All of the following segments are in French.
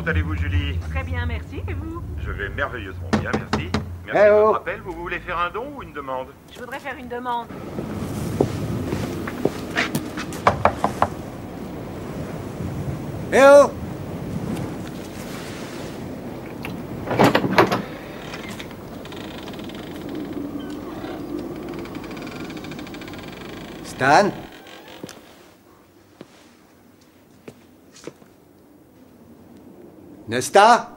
allez-vous, Julie? Très bien, merci. Et vous? Je vais merveilleusement bien, merci. Merci Eh de oh. votre appel. Vous voulez faire un don ou une demande? Je voudrais faire une demande. Eh oh! Stan? Nesta?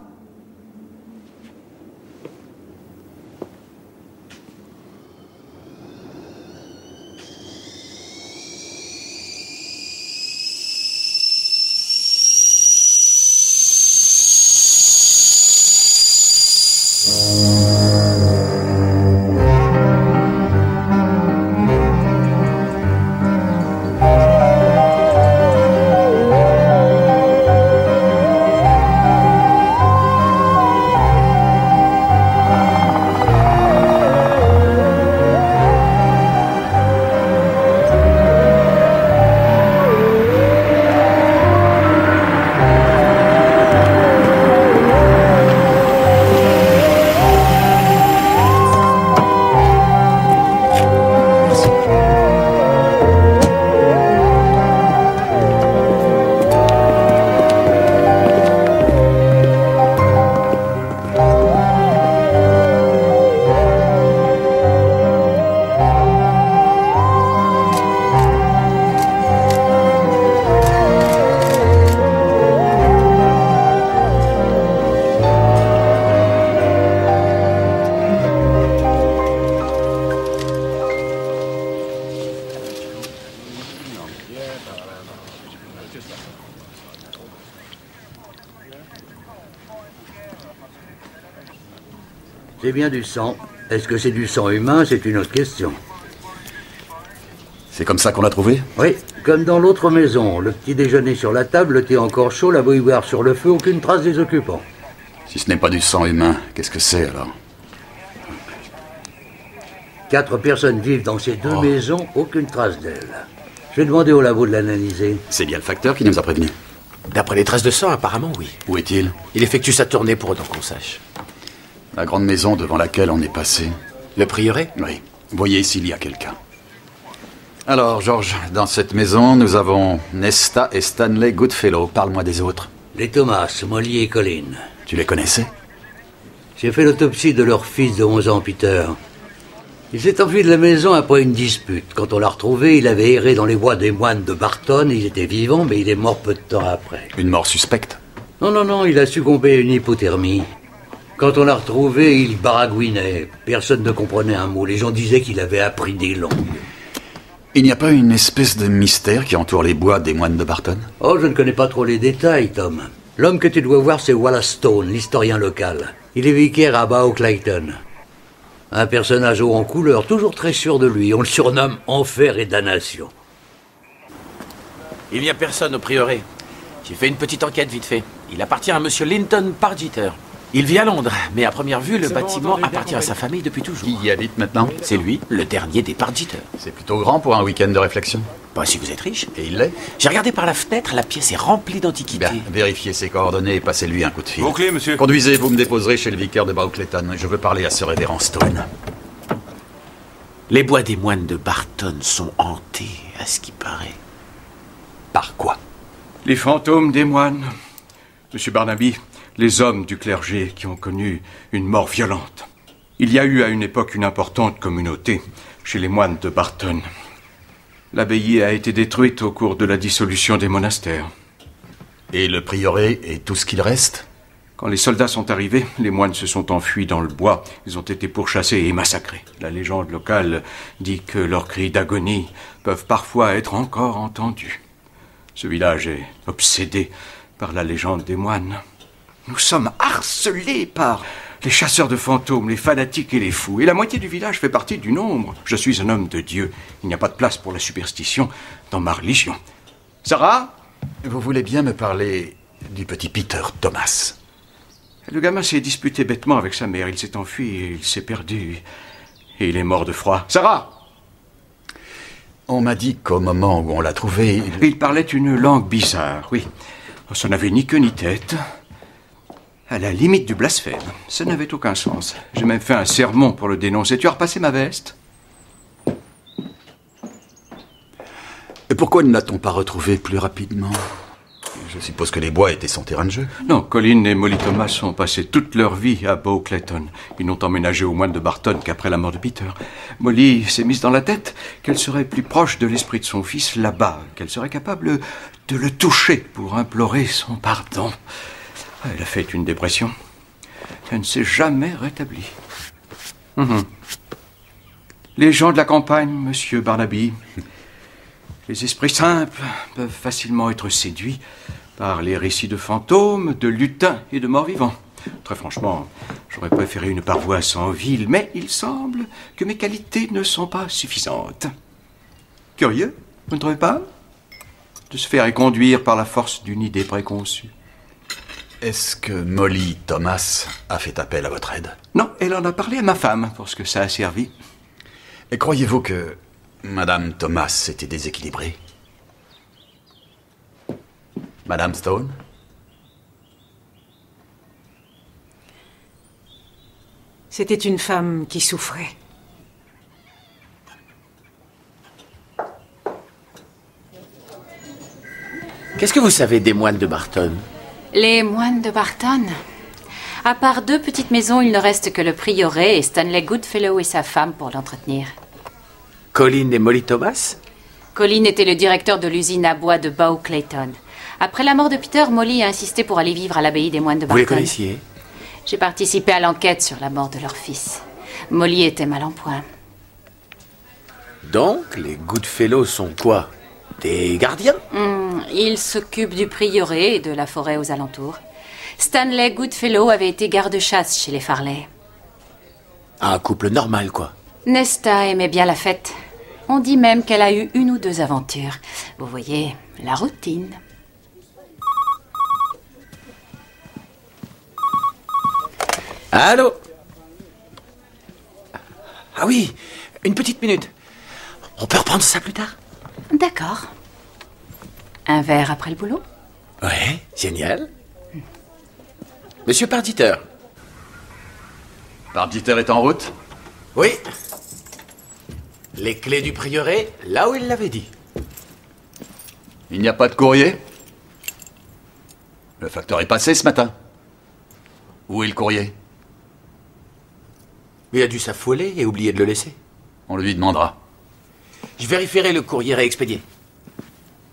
C'est bien du sang. Est-ce que c'est du sang humain? C'est une autre question. C'est comme ça qu'on l'a trouvé? Oui, comme dans l'autre maison. Le petit déjeuner sur la table, le thé encore chaud, la bouilloire sur le feu, aucune trace des occupants. Si ce n'est pas du sang humain, qu'est-ce que c'est alors? 4 personnes vivent dans ces deux maisons, aucune trace d'elles. Je vais demander au labo de l'analyser. C'est bien le facteur qui nous a prévenus. D'après les traces de sang, apparemment, oui. Où est-il? Il effectue sa tournée pour autant qu'on sache. La grande maison devant laquelle on est passé. Le prieuré? Oui. Voyez s'il y a quelqu'un. Alors, George, dans cette maison, nous avons Nesta et Stanley Goodfellow. Parle-moi des autres. Les Thomas, Molly et Colin. Tu les connaissais? J'ai fait l'autopsie de leur fils de 11 ans, Peter. Il s'est enfui de la maison après une dispute. Quand on l'a retrouvé, il avait erré dans les bois des moines de Barton. Il était vivant, mais il est mort peu de temps après. Une mort suspecte? Non, il a succombé à une hypothermie. Quand on l'a retrouvé, il baragouinait. Personne ne comprenait un mot. Les gens disaient qu'il avait appris des langues. Il n'y a pas une espèce de mystère qui entoure les bois des moines de Barton? Oh, je ne connais pas trop les détails, Tom. L'homme que tu dois voir, c'est Wallace Stone, l'historien local. Il est vicaire à Bao Clayton. Un personnage haut en couleur, toujours très sûr de lui. On le surnomme Enfer et Damnation. Il n'y a personne au prieuré. J'ai fait une petite enquête vite fait. Il appartient à monsieur Linton Pargeter. Il vit à Londres, mais à première vue, le bâtiment appartient à sa famille depuis toujours. Qui y habite maintenant? C'est lui, le dernier des Pargeter. C'est plutôt grand pour un week-end de réflexion. Pas si vous êtes riche. Et il l'est? J'ai regardé par la fenêtre, la pièce est remplie d'antiquités. Bien, vérifiez ses coordonnées et passez-lui un coup de fil. Vos clés, monsieur. Conduisez, vous me déposerez chez le vicaire de Bao-Clayton. Je veux parler à ce révérend Stone. Les bois des moines de Barton sont hantés, à ce qui paraît. Par quoi? Les fantômes des moines. Monsieur Barnaby, les hommes du clergé qui ont connu une mort violente. Il y a eu à une époque une importante communauté chez les moines de Barton. L'abbaye a été détruite au cours de la dissolution des monastères. Et le prieuré et tout ce qu'il reste? Quand les soldats sont arrivés, les moines se sont enfuis dans le bois. Ils ont été pourchassés et massacrés. La légende locale dit que leurs cris d'agonie peuvent parfois être encore entendus. Ce village est obsédé par la légende des moines. Nous sommes harcelés par les chasseurs de fantômes, les fanatiques et les fous. Et la moitié du village fait partie du nombre. Je suis un homme de Dieu. Il n'y a pas de place pour la superstition dans ma religion. Sarah? Vous voulez bien me parler du petit Peter Thomas? Le gamin s'est disputé bêtement avec sa mère. Il s'est enfui et il s'est perdu. Et il est mort de froid. Sarah! On m'a dit qu'au moment où on l'a trouvé... Il parlait une langue bizarre, oui. Ça n'avait ni queue ni tête. à la limite du blasphème. Ça n'avait aucun sens. J'ai même fait un sermon pour le dénoncer. Tu as repassé ma veste? Et pourquoi ne l'a-t-on pas retrouvé plus rapidement? Je suppose que les bois étaient son terrain de jeu. Non, Colin et Molly Thomas ont passé toute leur vie à Bow Clayton. Ils n'ont emménagé au moine de Barton qu'après la mort de Peter. Molly s'est mise dans la tête qu'elle serait plus proche de l'esprit de son fils là-bas, qu'elle serait capable de le toucher pour implorer son pardon. Elle a fait une dépression. Elle ne s'est jamais rétablie. Les gens de la campagne, monsieur Barnaby, les esprits simples peuvent facilement être séduits par les récits de fantômes, de lutins et de morts-vivants. Très franchement, j'aurais préféré une paroisse en ville, mais il semble que mes qualités ne sont pas suffisantes. Curieux, vous ne trouvez pas? De se faire conduire par la force d'une idée préconçue. Est-ce que Molly Thomas a fait appel à votre aide? Non, elle en a parlé à ma femme, pour ce que ça a servi. Et croyez-vous que Madame Thomas était déséquilibrée? Madame Stone? C'était une femme qui souffrait. Qu'est-ce que vous savez des moines de Barton? Les moines de Barton? À part 2 petites maisons, il ne reste que le prieuré et Stanley Goodfellow et sa femme pour l'entretenir. Colin et Molly Thomas? Colin était le directeur de l'usine à bois de Bow Clayton. Après la mort de Peter, Molly a insisté pour aller vivre à l'abbaye des moines de Barton. Vous les connaissiez? J'ai participé à l'enquête sur la mort de leur fils. Molly était mal en point. Donc, les Goodfellow sont quoi? Des gardiens? Ils s'occupent du prieuré et de la forêt aux alentours. Stanley Goodfellow avait été garde-chasse chez les Farley. Un couple normal, quoi. Nesta aimait bien la fête. On dit même qu'elle a eu 1 ou 2 aventures. Vous voyez, la routine. Allô? Ah oui, une petite minute. On peut reprendre ça plus tard? D'accord. Un verre après le boulot? Ouais, génial. Monsieur Parditer. Parditer est en route? Oui. Les clés du prieuré, là où il l'avait dit. Il n'y a pas de courrier? Le facteur est passé ce matin. Où est le courrier? Il a dû s'affoler et oublier de le laisser. On lui demandera. Je vérifierai le courrier réexpédié.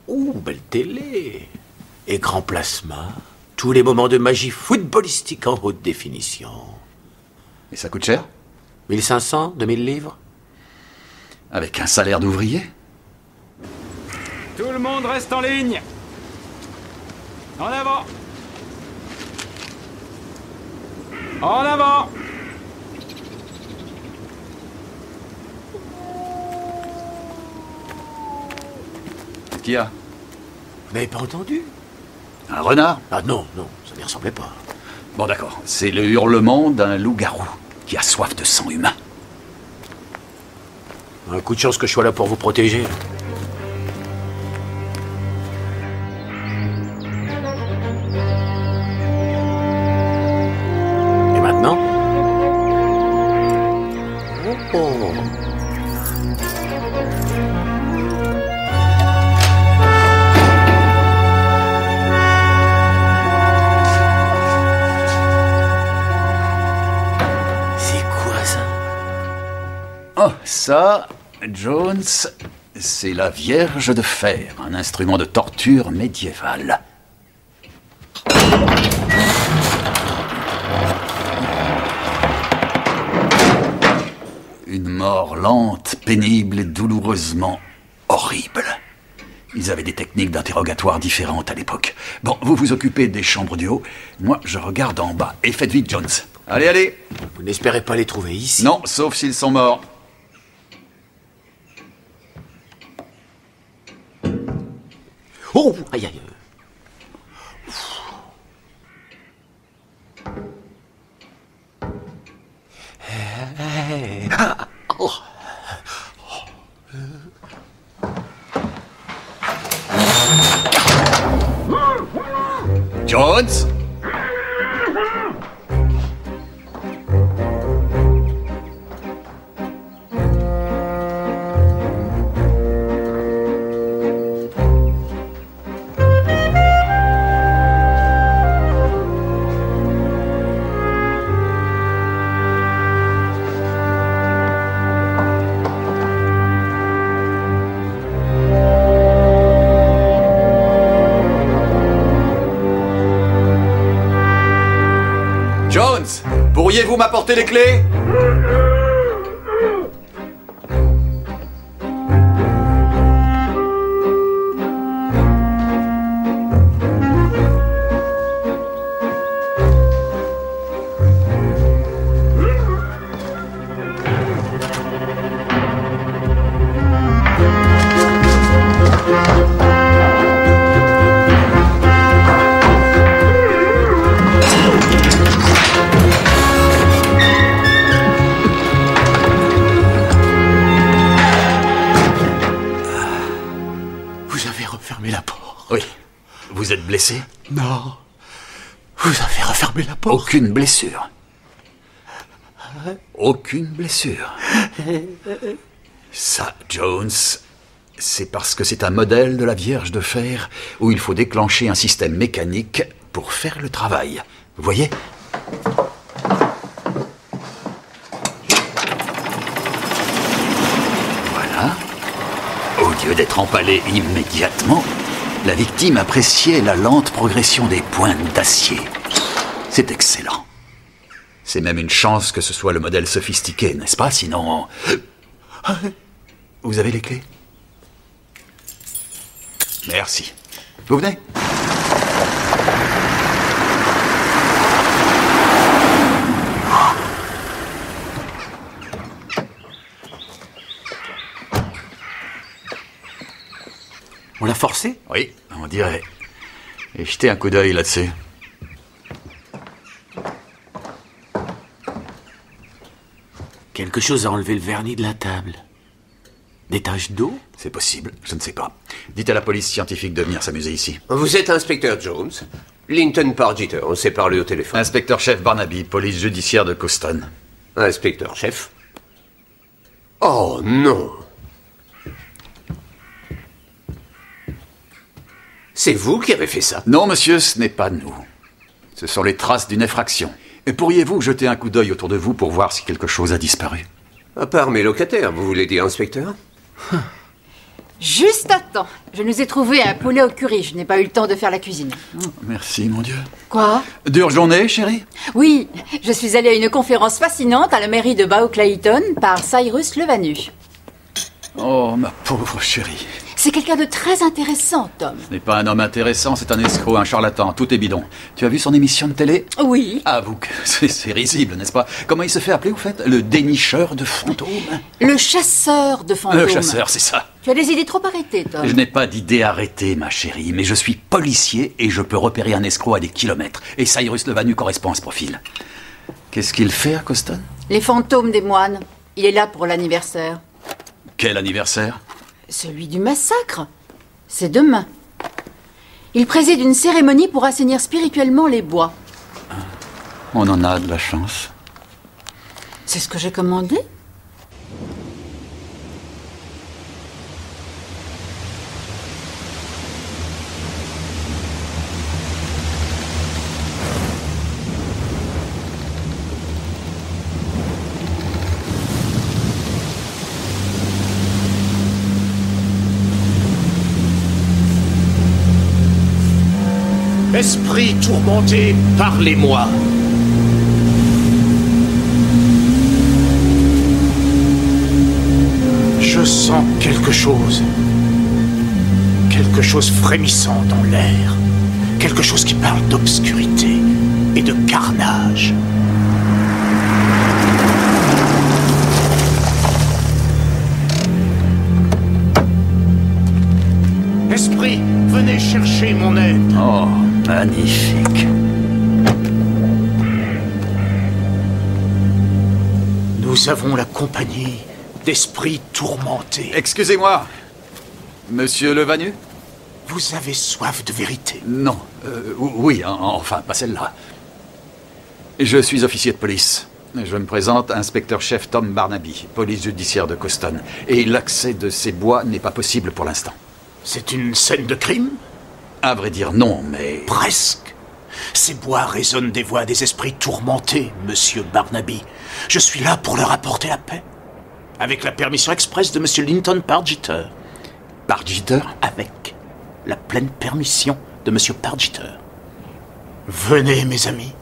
Ouh, belle télé. Écran plasma. Tous les moments de magie footballistique en haute définition. Et ça coûte cher? 1500, 2000 livres? Avec un salaire d'ouvrier? Tout le monde reste en ligne. En avant. En avant. Qu'est-ce qu'il y a? Vous n'avez pas entendu? Un renard? Ah non, non, ça n'y ressemblait pas. Bon d'accord, c'est le hurlement d'un loup-garou qui a soif de sang humain. Un coup de chance que je sois là pour vous protéger. Et maintenant? Oh. C'est quoi ça? Oh, ça, Jones, c'est la Vierge de fer, un instrument de torture médiéval. Une mort lente, pénible et douloureusement horrible. Ils avaient des techniques d'interrogatoire différentes à l'époque. Bon, vous vous occupez des chambres du haut, moi je regarde en bas. Et faites vite, Jones. Allez, allez. Vous n'espérez pas les trouver ici? Non, sauf s'ils sont morts. Oh, aïe, aïe. Ah, oh. Jones? Pouvez-vous m'apporter les clés? Vous êtes blessé? Non. Vous avez refermé la porte. Aucune blessure. Aucune blessure. Ça, Jones, c'est parce que c'est un modèle de la Vierge de Fer où il faut déclencher un système mécanique pour faire le travail. Vous voyez? Voilà. Au lieu d'être empalé immédiatement, la victime appréciait la lente progression des pointes d'acier. C'est excellent. C'est même une chance que ce soit le modèle sophistiqué, n'est-ce pas? Sinon... Vous avez les clés? Merci. Vous venez? On l'a forcé? Oui, on dirait. Et jetez un coup d'œil là-dessus. Quelque chose a enlevé le vernis de la table. Des taches d'eau? C'est possible, je ne sais pas. Dites à la police scientifique de venir s'amuser ici. Vous êtes inspecteur Jones? Linton Pargeter, on s'est parlé au téléphone. Inspecteur-chef Barnaby, police judiciaire de Coston. Inspecteur-chef? Oh non! C'est vous qui avez fait ça? Non, monsieur, ce n'est pas nous. Ce sont les traces d'une effraction. Et pourriez-vous jeter un coup d'œil autour de vous pour voir si quelque chose a disparu? À part mes locataires, vous voulez dire, inspecteur? Juste à temps. Je nous ai trouvé un poulet au curry. Je n'ai pas eu le temps de faire la cuisine. Merci, mon Dieu. Quoi? Dure journée, chérie? Oui, je suis allée à une conférence fascinante à la mairie de Bao-Clayton par Cyrus Levanu. Oh, ma pauvre chérie. C'est quelqu'un de très intéressant, Tom. Ce n'est pas un homme intéressant, c'est un escroc, un charlatan. Tout est bidon. Tu as vu son émission de télé? Oui. Avoue que c'est risible, n'est-ce pas? Comment il se fait appeler, au fait? Le dénicheur de fantômes? Le chasseur de fantômes. Le chasseur, c'est ça. Tu as des idées trop arrêtées, Tom. Je n'ai pas d'idée arrêtée, ma chérie, mais je suis policier et je peux repérer un escroc à des kilomètres. Et Cyrus Levanu correspond à ce profil. Qu'est-ce qu'il fait à Coston? Les fantômes des moines. Il est là pour l'anniversaire. Quel anniversaire? Celui du massacre. C'est demain. Il préside une cérémonie pour assainir spirituellement les bois. On en a de la chance. C'est ce que j'ai commandé. Esprit tourmenté, parlez-moi. Je sens quelque chose. Quelque chose frémissant dans l'air. Quelque chose qui parle d'obscurité et de carnage. Esprit, venez chercher mon aide. Oh, magnifique. Nous avons la compagnie d'esprits tourmentés. Excusez-moi, monsieur Levanu? Vous avez soif de vérité? Non, oui, enfin, pas celle-là. Je suis officier de police. Je me présente, inspecteur-chef Tom Barnaby, police judiciaire de Coston. Et l'accès de ces bois n'est pas possible pour l'instant. C'est une scène de crime? À vrai dire, non, mais... Presque. Ces bois résonnent des voix des esprits tourmentés, monsieur Barnaby. Je suis là pour leur apporter la paix. Avec la permission expresse de monsieur Linton Pargeter. Pargeter? Avec la pleine permission de monsieur Pargeter. Venez, mes amis.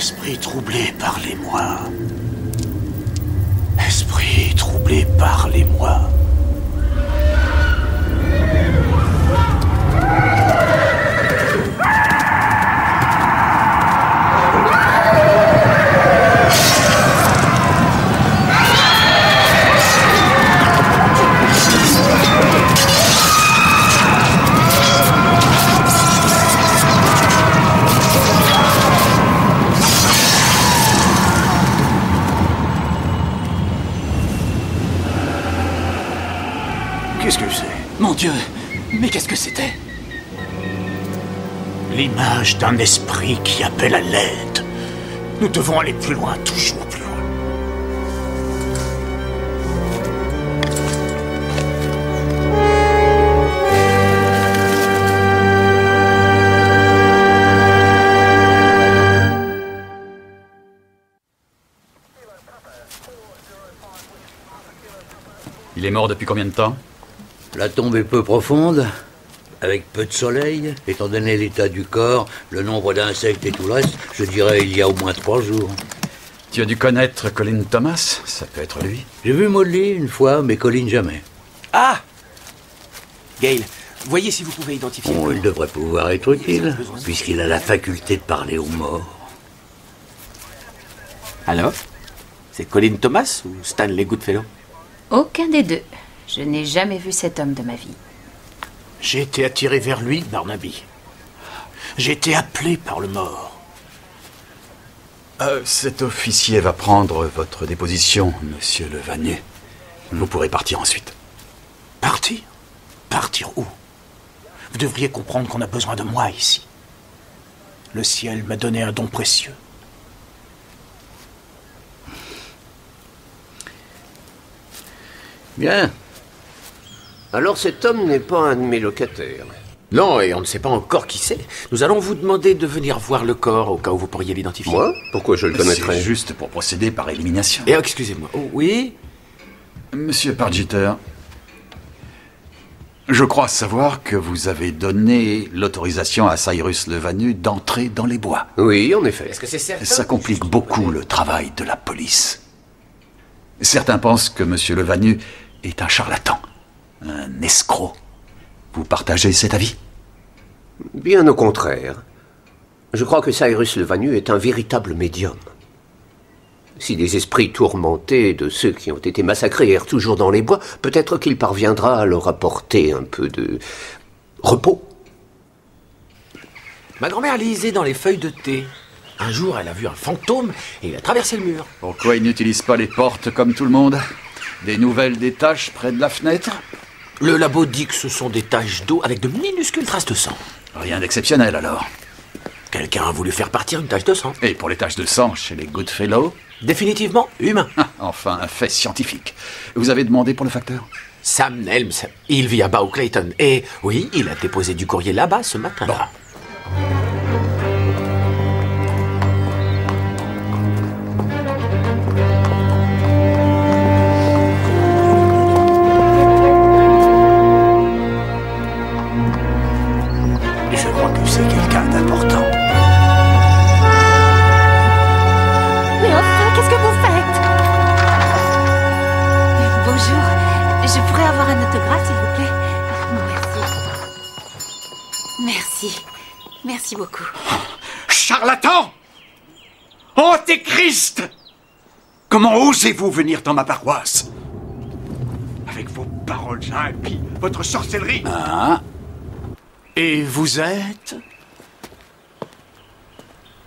Esprit troublé, parlez-moi. Esprit troublé, parlez-moi. Qu'est-ce que c'est? Mon Dieu, mais qu'est-ce que c'était? L'image d'un esprit qui appelle à l'aide. Nous devons aller plus loin, toujours plus loin. Il est mort depuis combien de temps? La tombe est peu profonde, avec peu de soleil. Étant donné l'état du corps, le nombre d'insectes et tout le reste, je dirais il y a au moins 3 jours. Tu as dû connaître Colin Thomas? Ça peut être lui. J'ai vu Molly une fois, mais Colin jamais. Ah! Gale, voyez si vous pouvez identifier... Bon, il devrait pouvoir être utile, puisqu'il a la faculté de parler aux morts. Alors? C'est Colin Thomas ou Stanley Goodfellow? Aucun des deux. Je n'ai jamais vu cet homme de ma vie. J'ai été attiré vers lui, Barnaby. J'ai été appelé par le mort. Cet officier va prendre votre déposition, monsieur Levannu. Vous pourrez partir ensuite. Partir? Partir où? Vous devriez comprendre qu'on a besoin de moi ici. Le ciel m'a donné un don précieux. Bien. Alors cet homme n'est pas un de mes locataires. Non, et on ne sait pas encore qui c'est. Nous allons vous demander de venir voir le corps au cas où vous pourriez l'identifier. Moi? Pourquoi je le connaîtrais? C'est juste pour procéder par élimination. Et excusez-moi. Oh, oui? Monsieur Pargeter, je crois savoir que vous avez donné l'autorisation à Cyrus Levannu d'entrer dans les bois. Oui, en effet. Est-ce que c'est certain? Ça complique beaucoup le travail de la police. Certains pensent que monsieur Levannu est un charlatan, un escroc. Vous partagez cet avis? Bien au contraire. Je crois que Cyrus Levannu est un véritable médium. Si des esprits tourmentés de ceux qui ont été massacrés errent toujours dans les bois, peut-être qu'il parviendra à leur apporter un peu de repos. Ma grand-mère lisait dans les feuilles de thé. Un jour, elle a vu un fantôme et il a traversé le mur. Pourquoi il n'utilise pas les portes comme tout le monde? Des nouvelles détaches près de la fenêtre? Le labo dit que ce sont des taches d'eau avec de minuscules traces de sang. Rien d'exceptionnel alors. Quelqu'un a voulu faire partir une tache de sang. Et pour les taches de sang chez les Goodfellow? Définitivement humain. Enfin, un fait scientifique. Vous avez demandé pour le facteur? Sam Nelms, il vit à Bow Clayton. Et oui, il a déposé du courrier là-bas ce matin. Bon. Je crois que c'est quelqu'un d'important. Mais enfin, qu'est-ce que vous faites? Bonjour. Je pourrais avoir un autographe, s'il vous plaît? Merci. Merci. Merci beaucoup. Charlatan! Antéchrist! Comment osez-vous venir dans ma paroisse? Avec vos paroles impies, votre sorcellerie! Ah. Et vous êtes?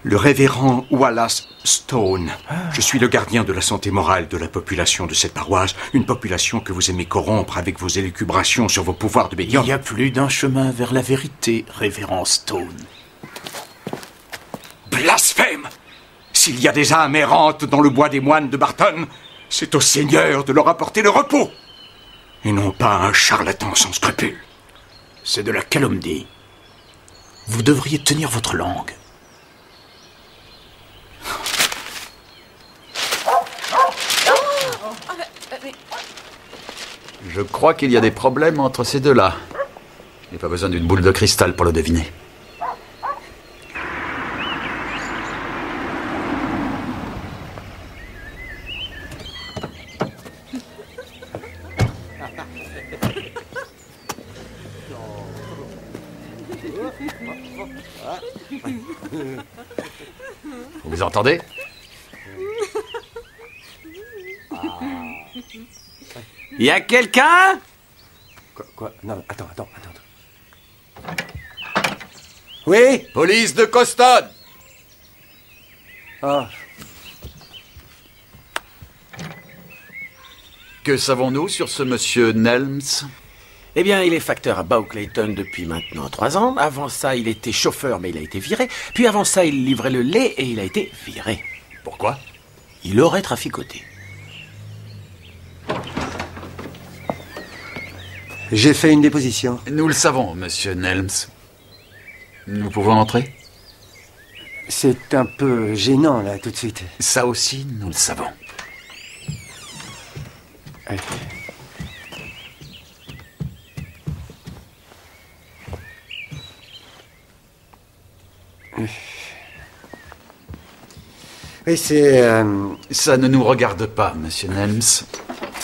Le révérend Wallace Stone. Je suis le gardien de la santé morale de la population de cette paroisse, une population que vous aimez corrompre avec vos élucubrations sur vos pouvoirs de médium. Il y a plus d'un chemin vers la vérité, révérend Stone. Blasphème! S'il y a des âmes errantes dans le bois des moines de Barton, c'est au Seigneur de leur apporter le repos, et non pas à un charlatan sans scrupules. C'est de la calomnie. Vous devriez tenir votre langue. Je crois qu'il y a des problèmes entre ces deux-là. Il n'y a pas besoin d'une boule de cristal pour le deviner. Vous entendez? Y a quelqu'un? Quoi? Non, attends. Oui? Police de Coston! Ah. Que savons-nous sur ce monsieur Nelms? Eh bien, il est facteur à Bow Clayton depuis maintenant 3 ans. Avant ça, il était chauffeur, mais il a été viré. Puis avant ça, il livrait le lait et il a été viré. Pourquoi? Il aurait traficoté. J'ai fait une déposition. Nous le savons, monsieur Nelms. Nous pouvons entrer? C'est un peu gênant, là, tout de suite. Ça aussi, nous le savons. Oui, c'est... Ça ne nous regarde pas, monsieur Nelms.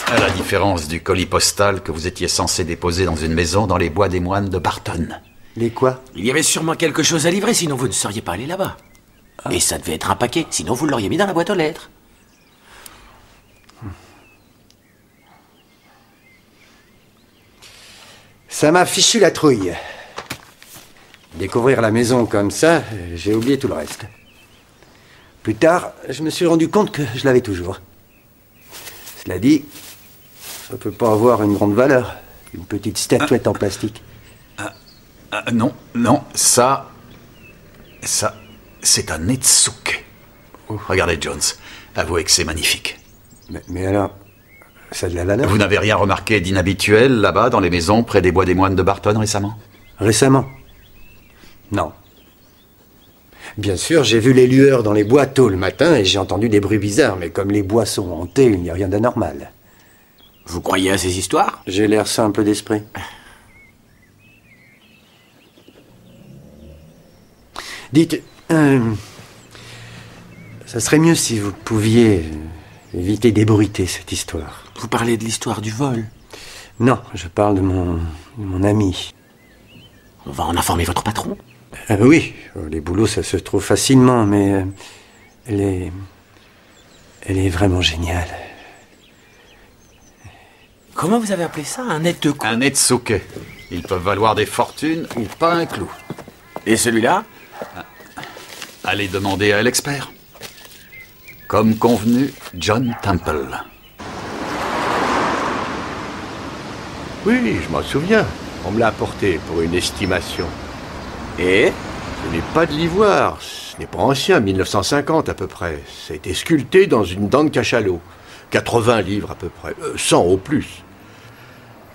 À la différence du colis postal que vous étiez censé déposer dans une maison dans les bois des moines de Barton. Les quoi? Il y avait sûrement quelque chose à livrer, sinon vous ne seriez pas allé là-bas. Et ça devait être un paquet, sinon vous l'auriez mis dans la boîte aux lettres. Ça m'a fichu la trouille. Découvrir la maison comme ça, j'ai oublié tout le reste. Plus tard, je me suis rendu compte que je l'avais toujours. Cela dit, ça peut pas avoir une grande valeur. Une petite statuette en plastique. Non, ça, c'est un Netsuke. Regardez, Jones, avouez que c'est magnifique. Mais alors, ça a de la valeur? Vous n'avez rien remarqué d'inhabituel là-bas, dans les maisons près des bois des moines de Barton récemment? Récemment? Non. Bien sûr, j'ai vu les lueurs dans les bois tôt le matin et j'ai entendu des bruits bizarres, mais comme les bois sont hantés, il n'y a rien d'anormal. Vous croyez à ces histoires? J'ai l'air simple d'esprit. Dites, ça serait mieux si vous pouviez éviter d'ébruiter cette histoire. Vous parlez de l'histoire du vol? Non, je parle de mon ami. On va en informer votre patron? Oui, les boulots, ça se trouve facilement, mais elle est vraiment géniale. Comment vous avez appelé ça? Un Netsuke? Un Netsuke. Ils peuvent valoir des fortunes ou pas un clou. Et celui-là? Allez demander à l'expert. Comme convenu, John Temple. Oui, je m'en souviens. On me l'a apporté pour une estimation. Et? Ce n'est pas de l'ivoire. Ce n'est pas ancien, 1950 à peu près. Ça a été sculpté dans une dent de cachalot. 80 livres à peu près. 100 au plus.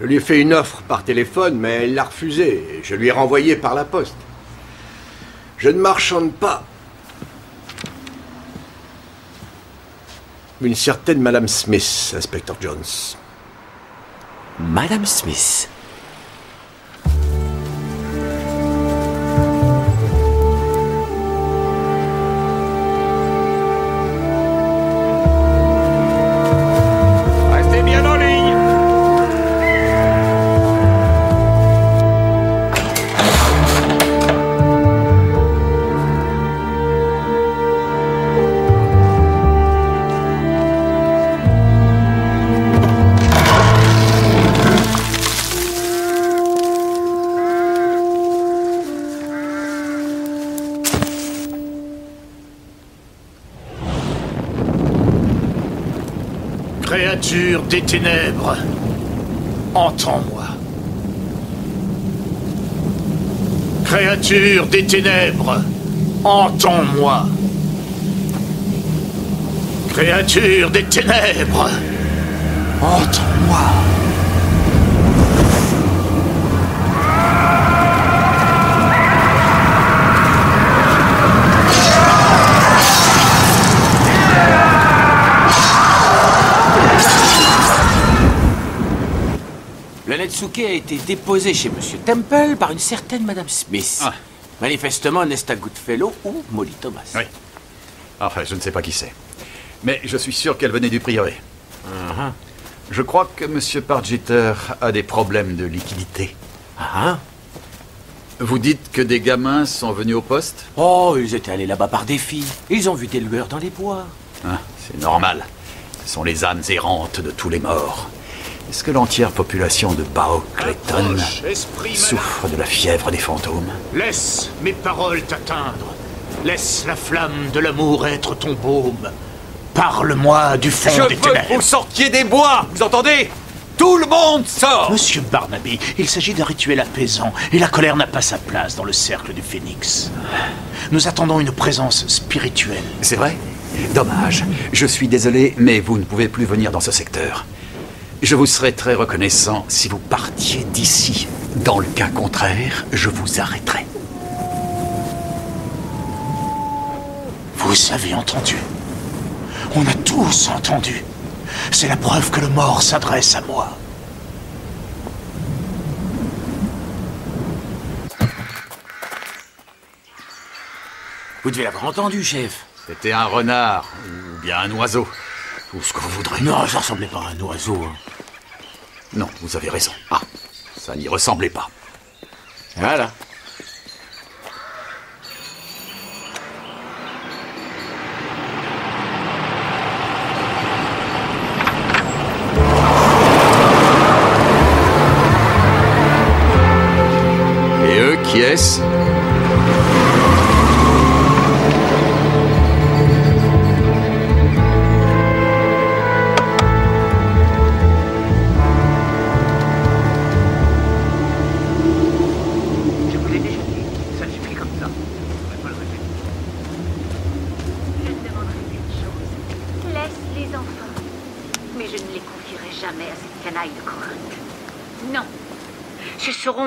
Je lui ai fait une offre par téléphone, mais elle l'a refusée. Et je lui ai renvoyé par la poste. Je ne marchande pas. Une certaine Madame Smith, inspecteur Jones. Madame Smith? Restez bien en ligne. Créature des ténèbres, entends-moi. Créature des ténèbres, entends-moi. Créature des ténèbres, entends-moi. Le Netsuke a été déposé chez Monsieur Temple par une certaine Madame Smith. Ah. Manifestement Nesta Goodfellow ou Molly Thomas. Oui. Enfin, je ne sais pas qui c'est. Mais je suis sûr qu'elle venait du prieuré. Je crois que Monsieur Pargeter a des problèmes de liquidité. Vous dites que des gamins sont venus au poste? Oh, ils étaient allés là-bas par défi. Ils ont vu des lueurs dans les bois. Ah, c'est normal. Ce sont les âmes errantes de tous les morts. Est-ce que l'entière population de Bao Clayton souffre de la fièvre des fantômes? Laisse mes paroles t'atteindre. Laisse la flamme de l'amour être ton baume. Parle-moi du fond des ténèbres. Je veux que vous sortiez des bois, vous entendez? Tout le monde sort! Monsieur Barnaby, il s'agit d'un rituel apaisant, et la colère n'a pas sa place dans le cercle du Phénix. Nous attendons une présence spirituelle. C'est vrai? Dommage. Je suis désolé, mais vous ne pouvez plus venir dans ce secteur. Je vous serais très reconnaissant si vous partiez d'ici. Dans le cas contraire, je vous arrêterai. Vous avez entendu? On a tous entendu. C'est la preuve que le mort s'adresse à moi. Vous devez l'avoir entendu, chef. C'était un renard, ou bien un oiseau. Ou ce que vous voudrez. Non, ça ressemblait pas à un oiseau. Hein. Non, vous avez raison. Ah, ça n'y ressemblait pas. Voilà. Et eux, qui est-ce?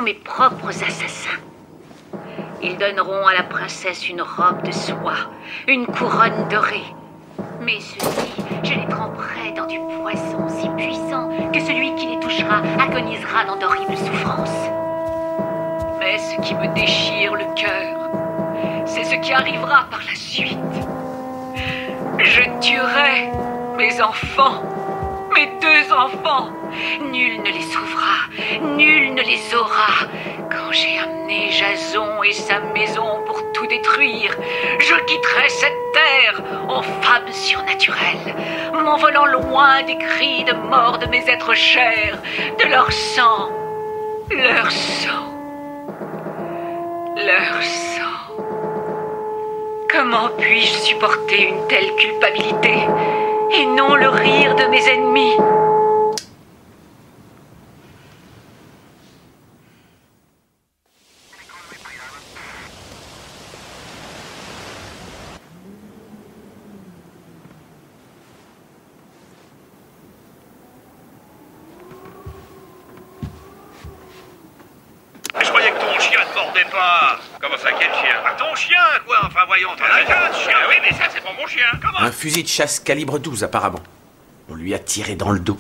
Mes propres assassins. Ils donneront à la princesse une robe de soie, une couronne dorée. Mais ceux-ci, je les tremperai dans du poison si puissant que celui qui les touchera agonisera dans d'horribles souffrances. Mais ce qui me déchire le cœur, c'est ce qui arrivera par la suite. Je tuerai mes enfants, mes 2 enfants. Nul ne les sauvera, nul ne les aura. Quand j'ai amené Jason et sa maison pour tout détruire, je quitterai cette terre en femme surnaturelle, m'envolant loin des cris de mort de mes êtres chers, de leur sang, leur sang, leur sang. Comment puis-je supporter une telle culpabilité et non le rire de mes ennemis? Je croyais que ton chien ne mordait pas. Comment ça, quel chien? Ah, ton chien, quoi. Enfin, voyons, t'en as qu'un chien. Oui, mais ça, c'est pas mon chien. Comment? Un fusil de chasse calibre 12, apparemment. On lui a tiré dans le dos.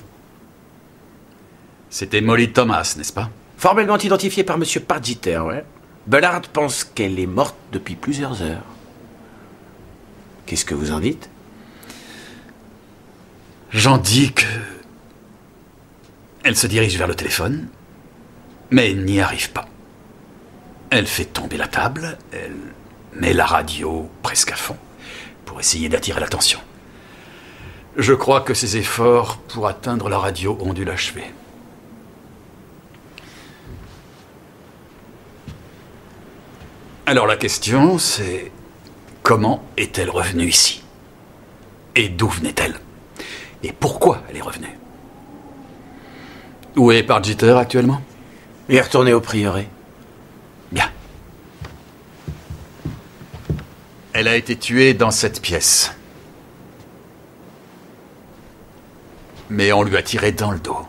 C'était Molly Thomas, n'est-ce pas? Formellement identifiée par Monsieur Pargiter, ouais. Bullard pense qu'elle est morte depuis plusieurs heures. Qu'est-ce que vous en dites? J'en dis que... Elle se dirige vers le téléphone, mais elle n'y arrive pas. Elle fait tomber la table, elle met la radio presque à fond, pour essayer d'attirer l'attention. Je crois que ses efforts pour atteindre la radio ont dû l'achever. Alors la question, c'est... Comment est-elle revenue ici? Et d'où venait-elle? Et pourquoi elle est revenue? Où est Pargiter actuellement? Il est retourné au prieuré. Bien. Elle a été tuée dans cette pièce. Mais on lui a tiré dans le dos.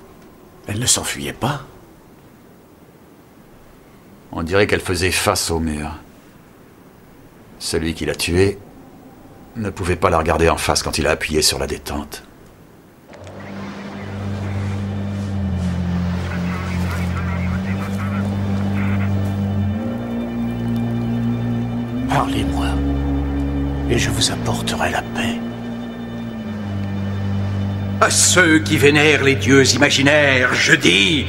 Elle ne s'enfuyait pas. On dirait qu'elle faisait face au mur. Celui qui l'a tuée ne pouvait pas la regarder en face quand il a appuyé sur la détente. Parlez-moi, et je vous apporterai la paix. À ceux qui vénèrent les dieux imaginaires, je dis...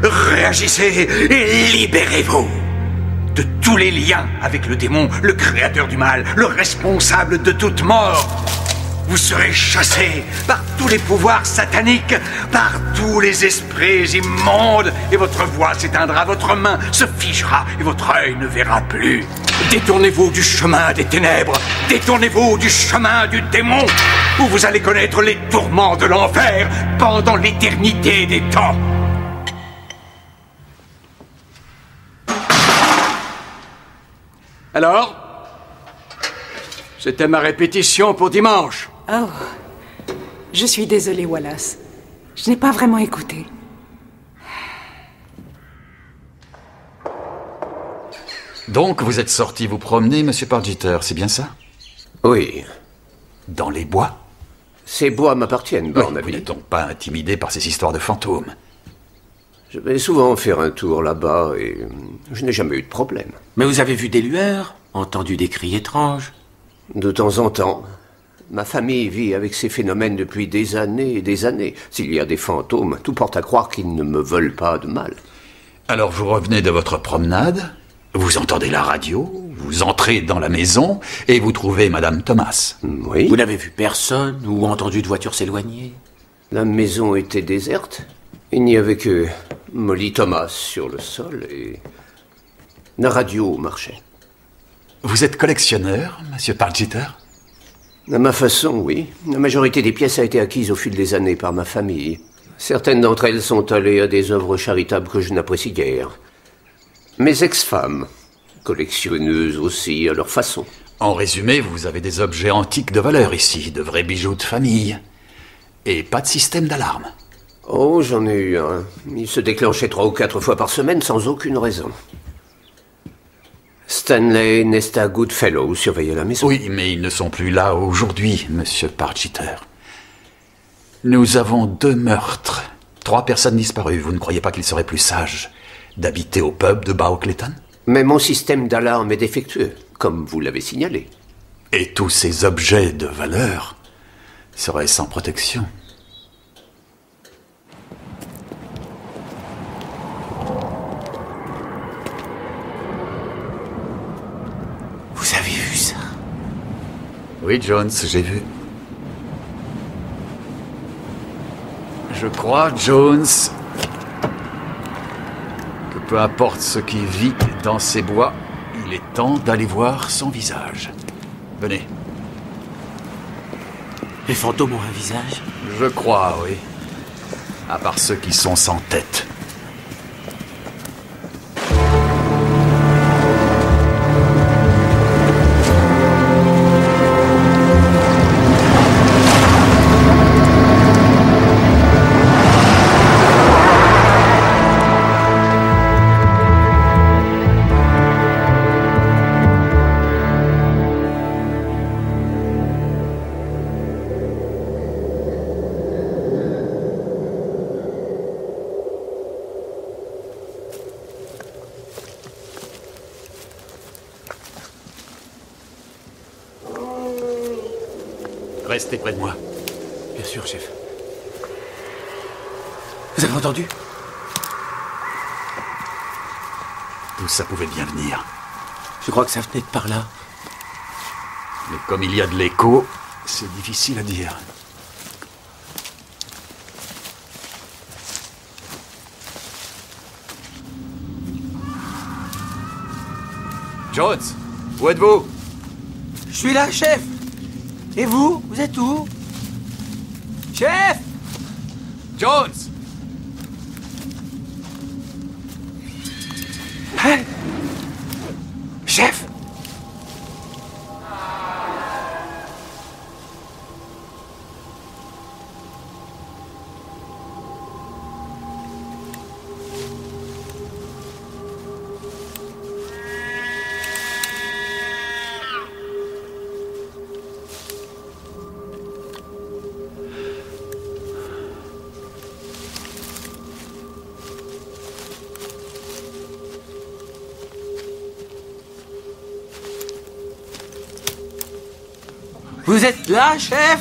Réagissez et libérez-vous. de tous les liens avec le démon, le créateur du mal, le responsable de toute mort. Vous serez chassé par tous les pouvoirs sataniques, par tous les esprits immondes, et votre voix s'éteindra, votre main se figera, et votre œil ne verra plus. Détournez-vous du chemin des ténèbres, détournez-vous du chemin du démon, où vous allez connaître les tourments de l'enfer pendant l'éternité des temps. Alors, c'était ma répétition pour dimanche. Oh, je suis désolée, Wallace. Je n'ai pas vraiment écouté. Donc, vous êtes sorti vous promener, monsieur Pargeter, c'est bien ça? Oui. Dans les bois? Ces bois m'appartiennent, Barnaby. Vous n'êtes donc pas intimidé par ces histoires de fantômes? Je vais souvent faire un tour là-bas et je n'ai jamais eu de problème. Mais vous avez vu des lueurs? Entendu des cris étranges? De temps en temps. Ma famille vit avec ces phénomènes depuis des années et des années. S'il y a des fantômes, tout porte à croire qu'ils ne me veulent pas de mal. Alors vous revenez de votre promenade, vous entendez la radio, vous entrez dans la maison et vous trouvez Madame Thomas. Oui. Vous n'avez vu personne ou entendu de voiture s'éloigner? La maison était déserte. Il n'y avait que Molly Thomas sur le sol et la radio marchait. Vous êtes collectionneur, monsieur Pargeter? À ma façon, oui. La majorité des pièces a été acquise au fil des années par ma famille. Certaines d'entre elles sont allées à des œuvres charitables que je n'apprécie guère. Mes ex-femmes, collectionneuses aussi à leur façon. En résumé, vous avez des objets antiques de valeur ici, de vrais bijoux de famille. Et pas de système d'alarme. Oh, j'en ai eu un. Il se déclenchait 3 ou 4 fois par semaine sans aucune raison. Stanley Nesta Goodfellow surveillait la maison. Oui, mais ils ne sont plus là aujourd'hui, monsieur Pargeter. Nous avons 2 meurtres, 3 personnes disparues. Vous ne croyez pas qu'il serait plus sage d'habiter au pub de Bao-Clayton? Mais mon système d'alarme est défectueux, comme vous l'avez signalé. Et tous ces objets de valeur seraient sans protection. Vous avez vu ça? Oui, Jones, j'ai vu. Je crois, Jones, que peu importe ce qui vit dans ces bois, il est temps d'aller voir son visage. Venez. Les fantômes ont un visage? Je crois, oui. À part ceux qui sont sans tête. Restez près de moi. Bien sûr, chef. Vous avez entendu? D'où ça pouvait bien venir? Je crois que ça venait de par là. Mais comme il y a de l'écho, c'est difficile à dire. Jones, où êtes-vous? Je suis là, chef. Et vous? Vous êtes où? Chef! Jones! Hein? Chef! Vous êtes là, chef?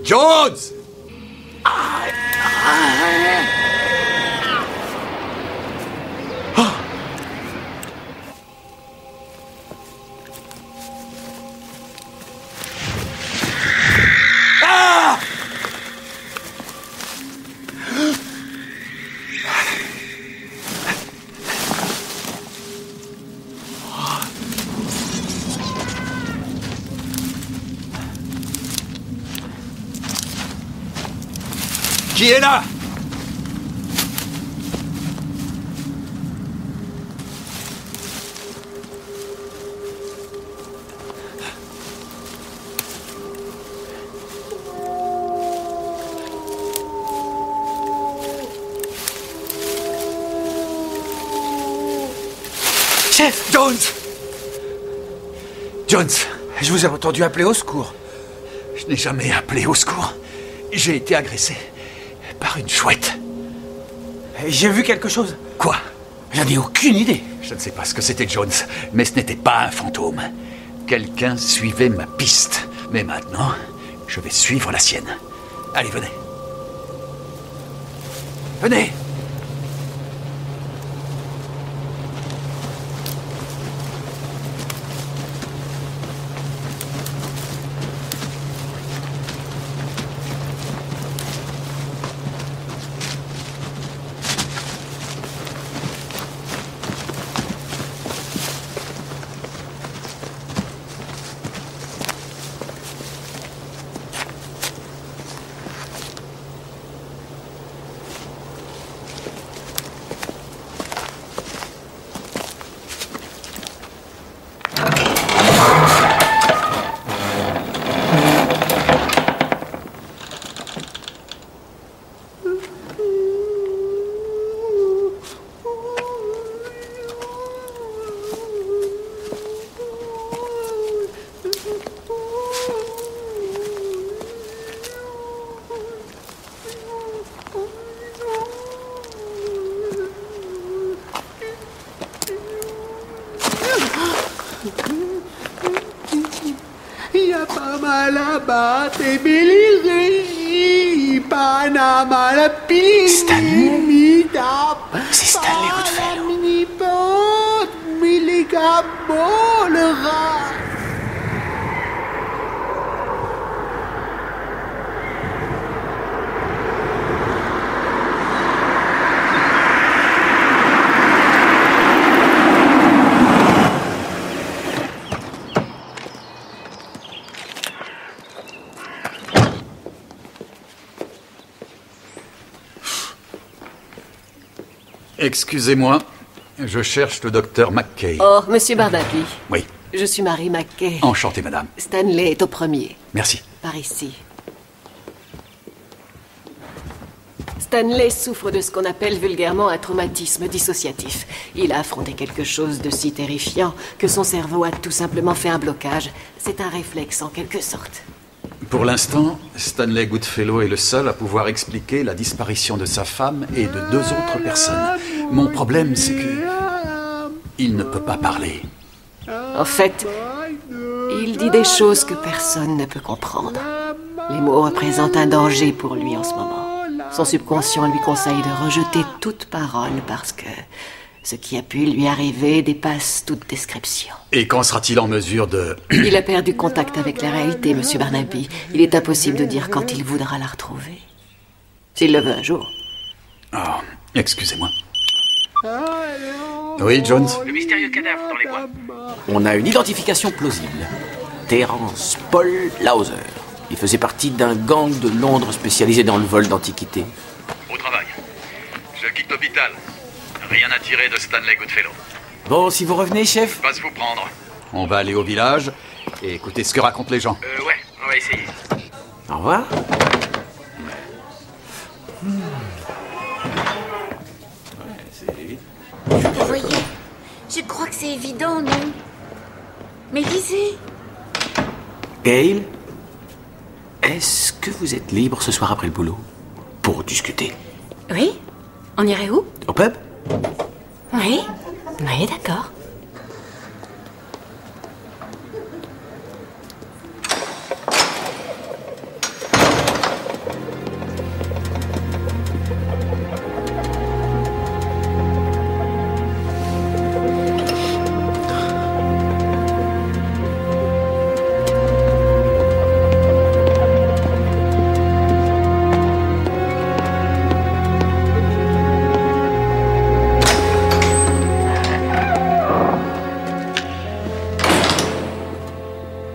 Jones! Qui est là? Chef! Jones! Jones! Je vous ai entendu appeler au secours. Je n'ai jamais appelé au secours. J'ai été agressé par une chouette. J'ai vu quelque chose. Quoi? J'en ai aucune idée. Je ne sais pas ce que c'était, Jones, mais ce n'était pas un fantôme. Quelqu'un suivait ma piste. Mais maintenant, je vais suivre la sienne. Allez, venez. Venez! C'est Stanley Goodfellow. Excusez-moi, je cherche le docteur McKay. Oh, monsieur Barnaby. Oui. Je suis Marie McKay. Enchanté, madame. Stanley est au premier. Merci. Par ici. Stanley souffre de ce qu'on appelle vulgairement un traumatisme dissociatif. Il a affronté quelque chose de si terrifiant que son cerveau a tout simplement fait un blocage. C'est un réflexe en quelque sorte. Pour l'instant, Stanley Goodfellow est le seul à pouvoir expliquer la disparition de sa femme et de 2 autres personnes. Mon problème, c'est que... il ne peut pas parler. En fait, il dit des choses que personne ne peut comprendre. Les mots représentent un danger pour lui en ce moment. Son subconscient lui conseille de rejeter toute parole parce que ce qui a pu lui arriver dépasse toute description. Et quand sera-t-il en mesure de... Il a perdu contact avec la réalité, monsieur Barnaby. Il est impossible de dire quand il voudra la retrouver. S'il le veut un jour. Oh, excusez-moi. Oui, Jones? Le mystérieux cadavre dans les bois. On a une identification plausible. Terence Paul Lauser. Il faisait partie d'un gang de Londres spécialisé dans le vol d'antiquités. Au travail. Je quitte l'hôpital. Rien à tirer de Stanley Goodfellow. Bon, si vous revenez, chef. Passe vous prendre. On va aller au village et écouter ce que racontent les gens. Ouais, on va essayer. Au revoir. Vous voyez, je crois que c'est évident, non? Mais lisez. Gail, est-ce que vous êtes libre ce soir après le boulot pour discuter? Oui? On irait où? Au pub? Oui? Oui, d'accord.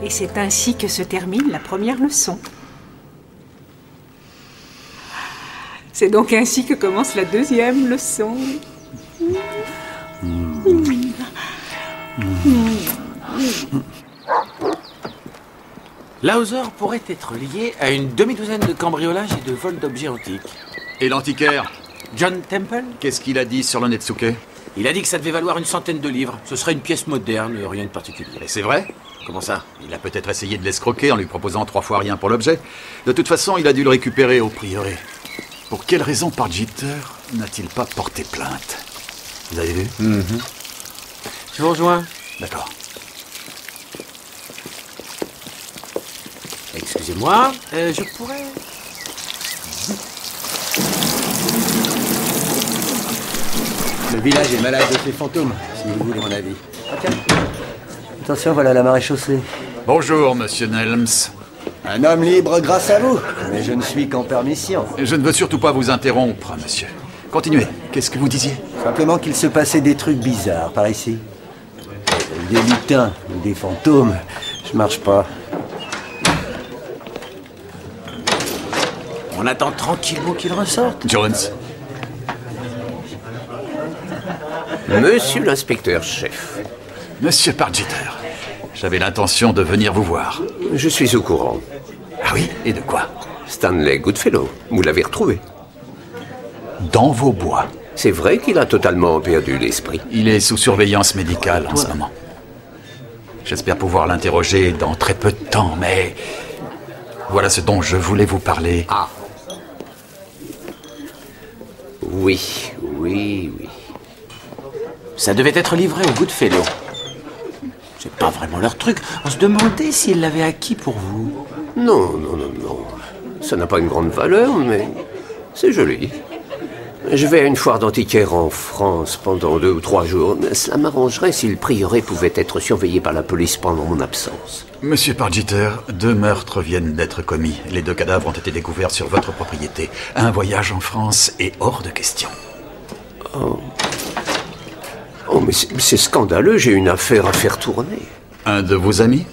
Et c'est ainsi que se termine la première leçon. C'est donc ainsi que commence la deuxième leçon. Lauser pourrait être lié à une demi-douzaine de cambriolages et de vols d'objets antiques. Et l'antiquaire? John Temple? Qu'est-ce qu'il a dit sur le Netsuke? Il a dit que ça devait valoir une centaine de livres. Ce serait une pièce moderne, rien de particulier. Et c'est vrai? Comment ça? Il a peut-être essayé de l'escroquer en lui proposant 3 fois rien pour l'objet. De toute façon, il a dû le récupérer au prieuré. Pour quelle raison Pargeter n'a-t-il pas porté plainte? Vous avez vu? Je vous rejoins. D'accord. Excusez-moi, je pourrais... Le village est malade de ces fantômes, si vous voulez mon avis. Ah tiens. Attention, voilà la maréchaussée. Bonjour, monsieur Nelms. Un homme libre grâce à vous, mais je ne suis qu'en permission. Je ne veux surtout pas vous interrompre, monsieur. Continuez. Qu'est-ce que vous disiez? Simplement qu'il se passait des trucs bizarres par ici. Des lutins ou des fantômes, je marche pas. On attend tranquillement qu'il ressorte. Jones. Monsieur l'inspecteur-chef. Monsieur Pargeter, j'avais l'intention de venir vous voir. Je suis au courant. Ah oui? Et de quoi? Stanley Goodfellow, vous l'avez retrouvé. Dans vos bois. C'est vrai qu'il a totalement perdu l'esprit. Il est sous surveillance médicale en ce moment. J'espère pouvoir l'interroger dans très peu de temps, mais... Voilà ce dont je voulais vous parler. Ah. Oui. Ça devait être livré au Goodfellow. C'est pas vraiment leur truc. On se demandait s'ils l'avaient acquis pour vous. Non. Ça n'a pas une grande valeur, mais c'est joli. Je vais à une foire d'antiquaires en France pendant 2 ou 3 jours. Cela m'arrangerait si le prieuré pouvait être surveillé par la police pendant mon absence. Monsieur Pargeter, 2 meurtres viennent d'être commis. Les 2 cadavres ont été découverts sur votre propriété. Un voyage en France est hors de question. Oh, mais c'est scandaleux, j'ai une affaire à faire tourner. Un de vos amis?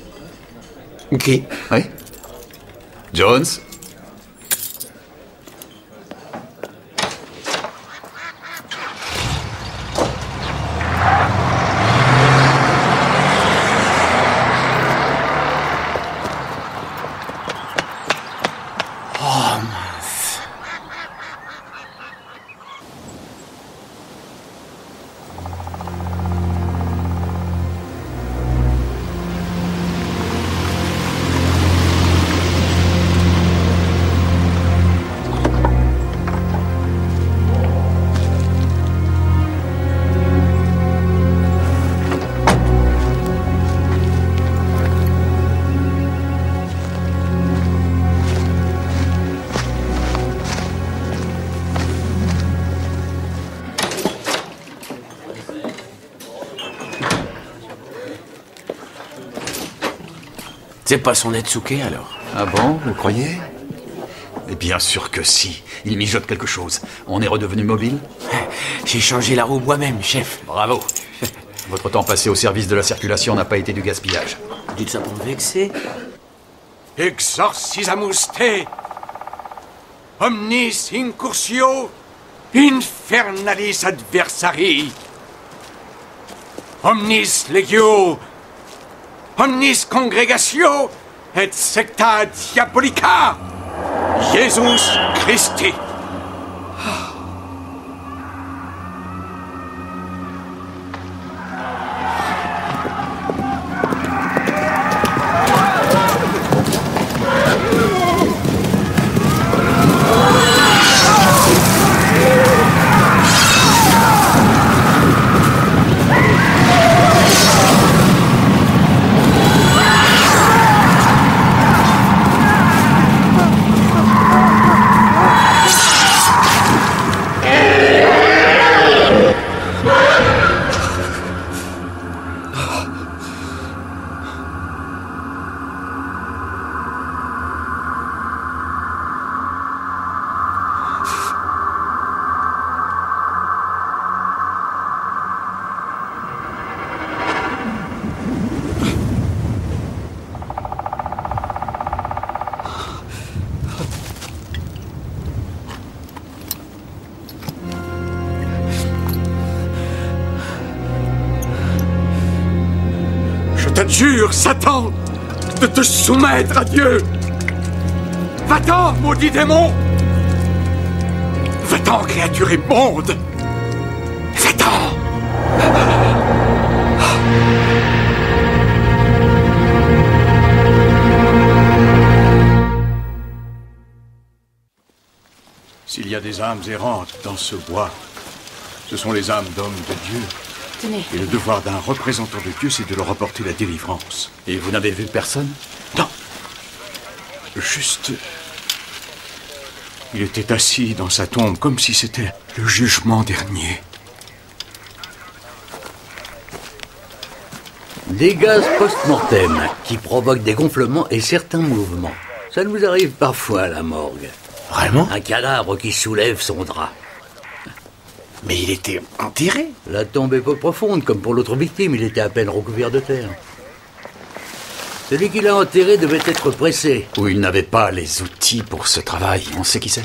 Qui? Oui. Jones? C'est pas son Netsuke, alors? Ah bon, vous croyez? Et bien sûr que si. Il mijote quelque chose. On est redevenu mobile? J'ai changé la roue moi-même, chef. Bravo. Votre temps passé au service de la circulation n'a pas été du gaspillage. Vous dites ça pour me vexer? Exorcisamus te, omnis incursio, infernalis adversari, omnis legio, omnis congregatio et secta diabolica, Jesus Christi. jure, Satan, de te soumettre à Dieu. Va-t'en, maudit démon. Va-t'en, créature immonde. Va-t'en. S'il y a des âmes errantes dans ce bois, ce sont les âmes d'hommes de Dieu. Tenez. Et le devoir d'un représentant de Dieu, c'est de leur apporter la délivrance. Et vous n'avez vu personne? Non. Juste... Il était assis dans sa tombe comme si c'était le jugement dernier. Des gaz post-mortem qui provoquent des gonflements et certains mouvements. Ça nous arrive parfois à la morgue. Vraiment? Un cadavre qui soulève son drap. Mais il était enterré. La tombe est peu profonde, comme pour l'autre victime, il était à peine recouvert de terre. Celui qui l'a enterré devait être pressé. Ou il n'avait pas les outils pour ce travail. On sait qui c'est?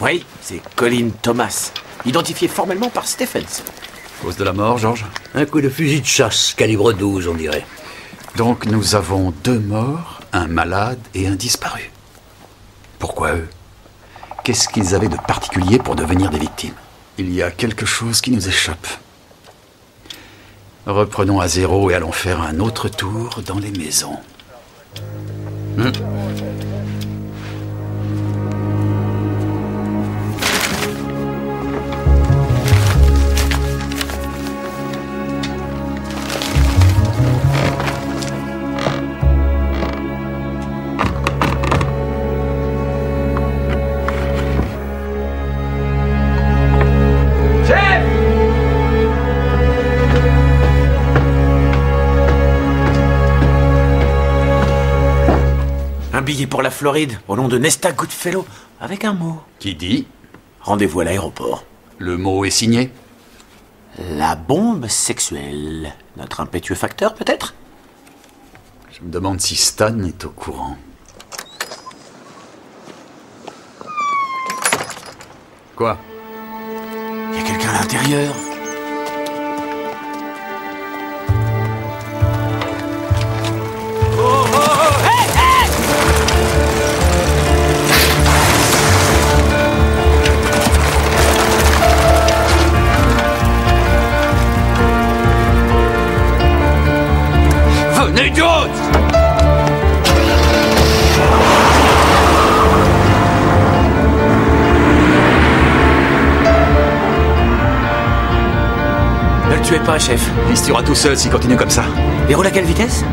Oui, c'est Colin Thomas, identifié formellement par Stephens. Cause de la mort, George? Un coup de fusil de chasse, calibre 12, on dirait. Donc nous avons 2 morts, un malade et un disparu. Pourquoi eux? Qu'est-ce qu'ils avaient de particulier pour devenir des victimes? Il y a quelque chose qui nous échappe. Reprenons à zéro et allons faire un autre tour dans les maisons. Un billet pour la Floride, au nom de Nesta Goodfellow, avec un mot. Qui dit? Rendez-vous à l'aéroport. Le mot est signé? La bombe sexuelle. Notre impétueux facteur, peut-être? Je me demande si Stan est au courant. Quoi? Il y a quelqu'un à l'intérieur. Venez d'autres! Ne le tuez pas, chef. Il se tuera tout seul s'il continue comme ça. Et roule à quelle vitesse?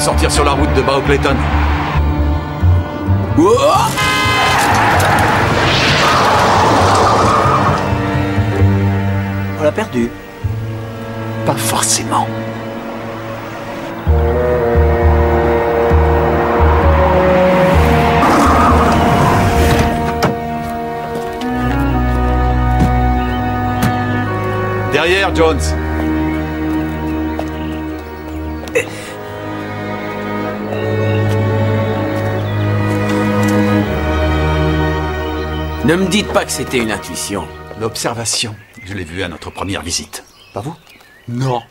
Sortir sur la route de Bao Clayton. On l'a perdu. Pas forcément. Derrière, Jones. Ne me dites pas que c'était une intuition. L'observation. Je l'ai vue à notre première visite. Pas vous? Non.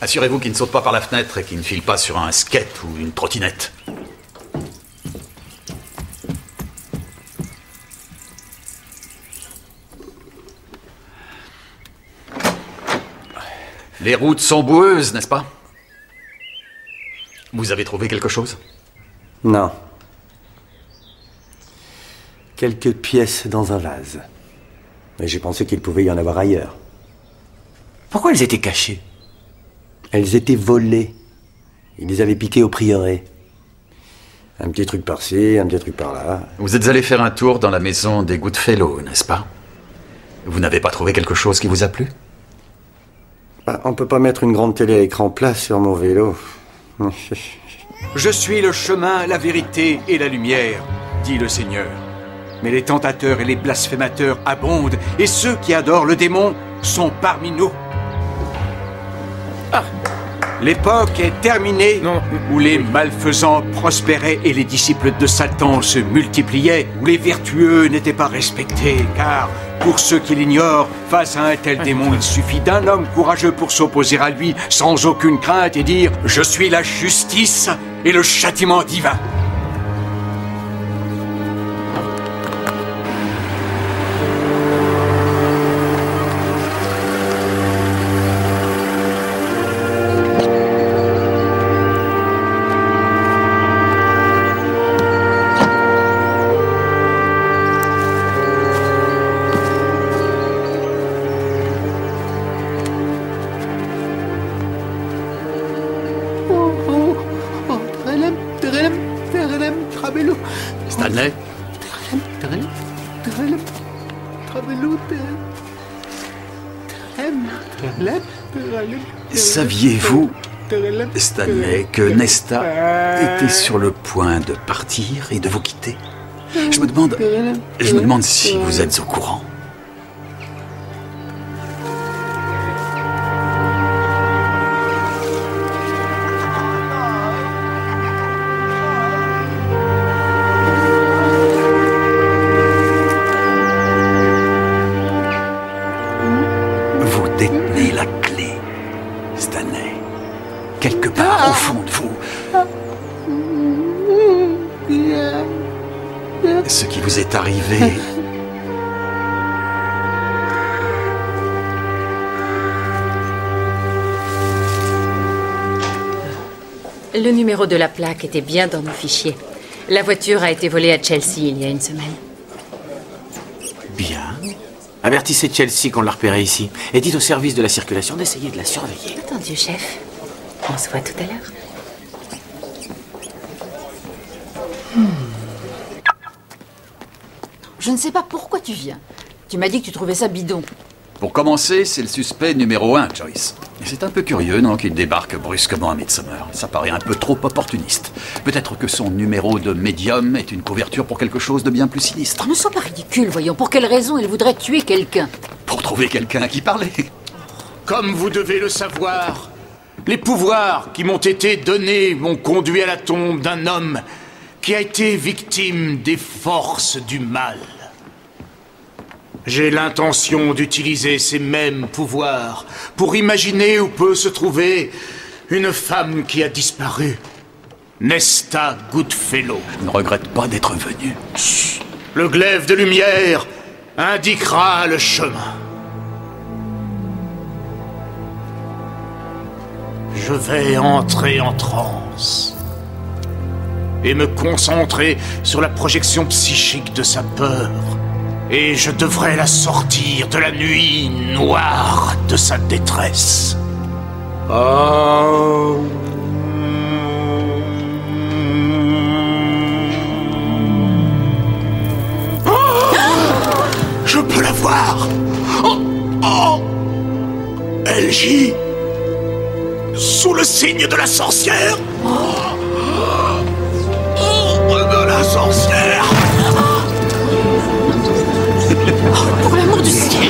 Assurez-vous qu'il ne saute pas par la fenêtre et qu'il ne file pas sur un skate ou une trottinette. Les routes sont boueuses, n'est-ce pas? Vous avez trouvé quelque chose? Non. Quelques pièces dans un vase. Mais j'ai pensé qu'il pouvait y en avoir ailleurs. Pourquoi elles étaient cachées? Elles étaient volées. Ils les avaient piquées au prieuré. Un petit truc par-ci, un petit truc par-là. Vous êtes allé faire un tour dans la maison des Goodfellow, n'est-ce pas? Vous n'avez pas trouvé quelque chose qui vous a plu? Bah, on peut pas mettre une grande télé à écran plat sur mon vélo. Je suis le chemin, la vérité et la lumière, dit le Seigneur. Mais les tentateurs et les blasphémateurs abondent, et ceux qui adorent le démon sont parmi nous. Ah. L'époque est terminée où les malfaisants prospéraient et les disciples de Satan se multipliaient, où les vertueux n'étaient pas respectés, car, pour ceux qui l'ignorent, face à un tel démon, il suffit d'un homme courageux pour s'opposer à lui, sans aucune crainte, et dire « Je suis la justice et le châtiment divin ». Stanley? Saviez-vous, Stanley, que Nesta était sur le point de partir et de vous quitter? Je me demande si vous êtes au courant. Quelque part au fond de vous. Ce qui vous est arrivé... Le numéro de la plaque était bien dans nos fichiers. La voiture a été volée à Chelsea il y a une semaine. Bien. Avertissez Chelsea qu'on l'a repérée ici. Et dites au service de la circulation d'essayer de la surveiller. Entendu, chef. On se voit tout à l'heure. Je ne sais pas pourquoi tu viens. Tu m'as dit que tu trouvais ça bidon. Pour commencer, c'est le suspect numéro 1, Joyce. Et c'est un peu curieux, non, qu'il débarque brusquement à Midsomer. Ça paraît un peu trop opportuniste. Peut-être que son numéro de médium est une couverture pour quelque chose de bien plus sinistre. Ne sois pas ridicule, voyons. Pour quelle raison il voudrait tuer quelqu'un? Pour trouver quelqu'un à qui parler. Comme vous devez le savoir, les pouvoirs qui m'ont été donnés m'ont conduit à la tombe d'un homme qui a été victime des forces du mal. J'ai l'intention d'utiliser ces mêmes pouvoirs pour imaginer où peut se trouver une femme qui a disparu. Nesta Goodfellow. Je ne regrette pas d'être venu. Chut. Le glaive de lumière indiquera le chemin. Je vais entrer en transe et me concentrer sur la projection psychique de sa peur. Et je devrais la sortir de la nuit noire de sa détresse. Oh. Je peux la voir. Oh. Elle gît sous le signe de la sorcière. De la sorcière. Pour l'amour du ciel.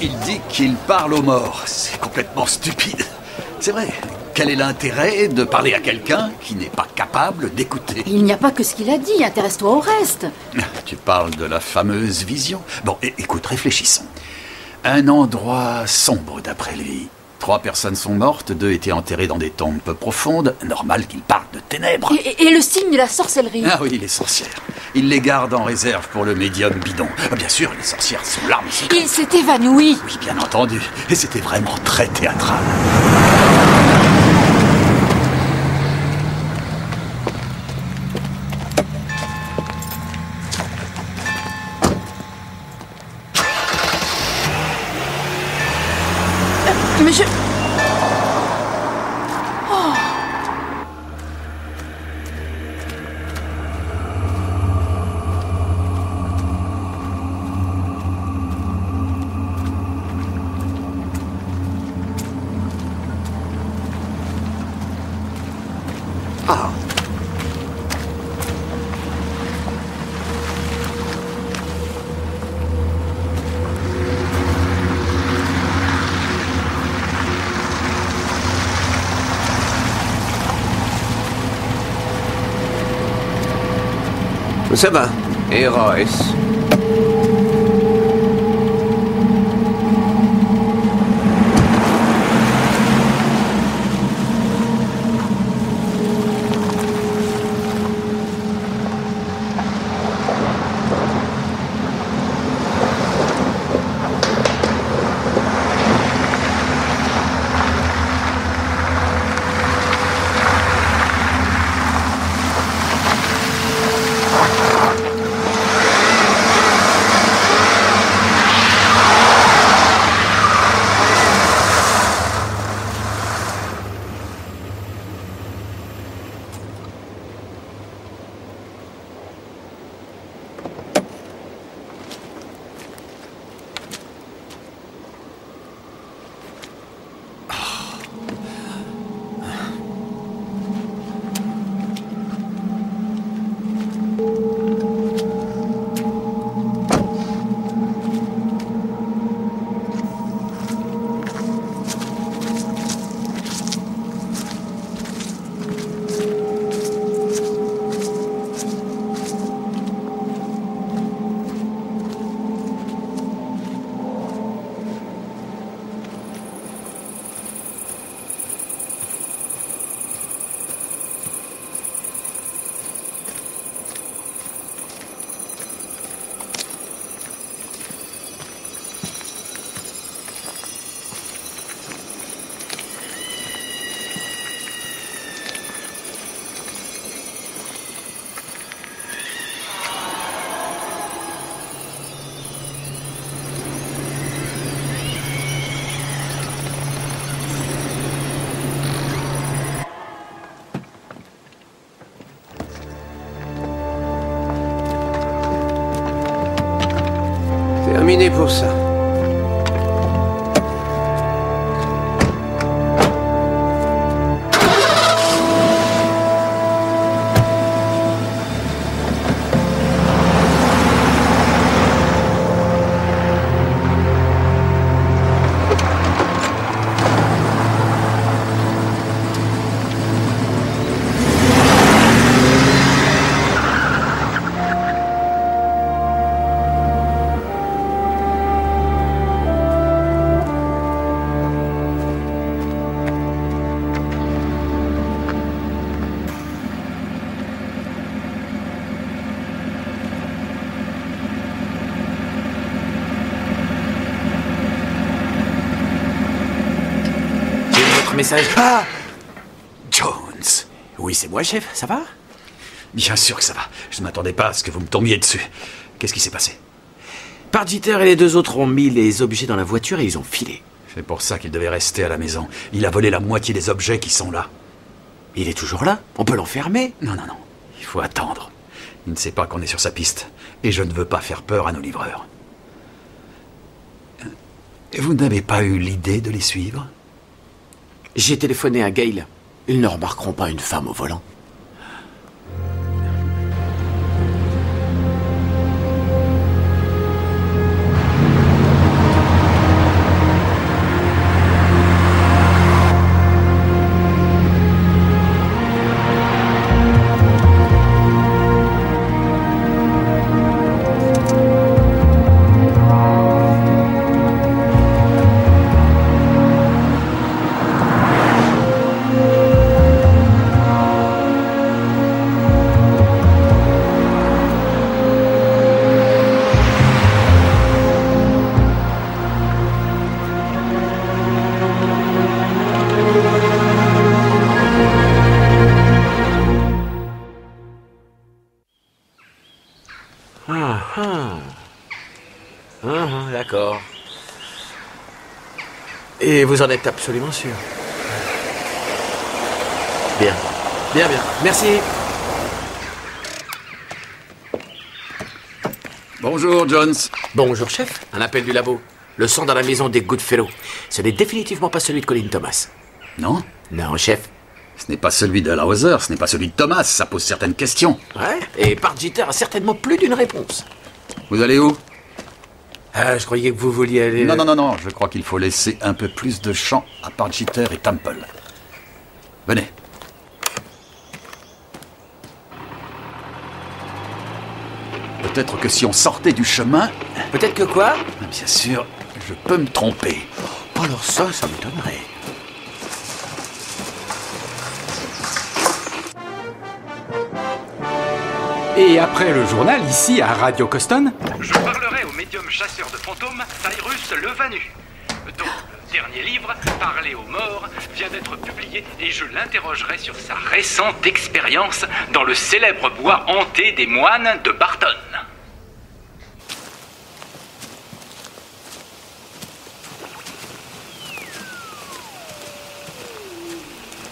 Il dit qu'il parle aux morts. C'est complètement stupide. C'est vrai. Quel est l'intérêt de parler à quelqu'un qui n'est pas capable d'écouter? Il n'y a pas que ce qu'il a dit. Intéresse-toi au reste. Tu parles de la fameuse vision. Bon, écoute, réfléchissons. Un endroit sombre d'après lui. 3 personnes sont mortes, 2 étaient enterrées dans des tombes peu profondes. Normal qu'il parle de ténèbres. Et le signe de la sorcellerie. Ah oui, les sorcières. Il les garde en réserve pour le médium bidon. Bien sûr, les sorcières sont l'arme. Il s'est évanoui. Oui, bien entendu. Et c'était vraiment très théâtral. Mais je... Oh. Ça va. RAS. Terminé pour ça. Message. Ah Jones. Oui, c'est moi, chef. Ça va? Bien sûr que ça va. Je ne m'attendais pas à ce que vous me tombiez dessus. Qu'est-ce qui s'est passé? Pardjitter et les deux autres ont mis les objets dans la voiture et ils ont filé. C'est pour ça qu'il devait rester à la maison. Il a volé la moitié des objets qui sont là. Il est toujours là? On peut l'enfermer? Non. Il faut attendre. Il ne sait pas qu'on est sur sa piste. Et je ne veux pas faire peur à nos livreurs. Vous n'avez pas eu l'idée de les suivre? J'ai téléphoné à Gale. Ils ne remarqueront pas une femme au volant. D'accord. Et vous en êtes absolument sûr? Bien. Merci. Bonjour, Jones. Bonjour, chef. Un appel du labo. Le sang dans la maison des Goodfellow. Ce n'est définitivement pas celui de Colin Thomas. Non? Non, chef. Ce n'est pas celui de Lauser, ce n'est pas celui de Thomas. Ça pose certaines questions. Ouais, et Pardjitter a certainement plus d'une réponse. Vous allez où? Je croyais que vous vouliez aller... Non. Je crois qu'il faut laisser un peu plus de champ à Pardjitter et Temple. Venez. Peut-être que si on sortait du chemin... Peut-être que quoi? Bien sûr, je peux me tromper. Alors ça m'étonnerait. Et après le journal, ici à Radio Coston, Je parlerai au médium chasseur de fantômes, Cyrus le Vanu. Dont le dernier livre, Parler aux morts, vient d'être publié et je l'interrogerai sur sa récente expérience dans le célèbre bois hanté des moines de Barton.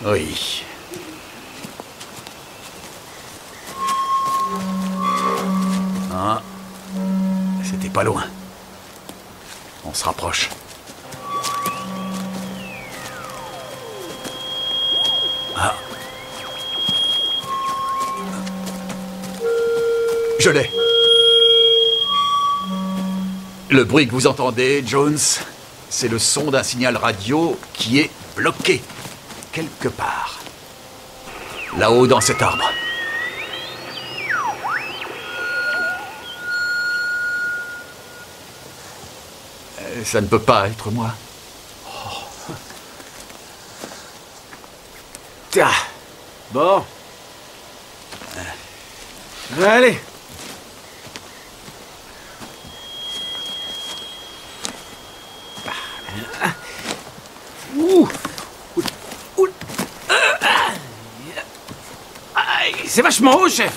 Oui. Ah. C'était pas loin. On se rapproche. Ah. Je l'ai. Le bruit que vous entendez, Jones, c'est le son d'un signal radio qui est bloqué. Quelque part. Là-haut dans cet arbre. Ça ne peut pas être moi. Oh. Tiens. Bon. Allez. C'est vachement haut, chef.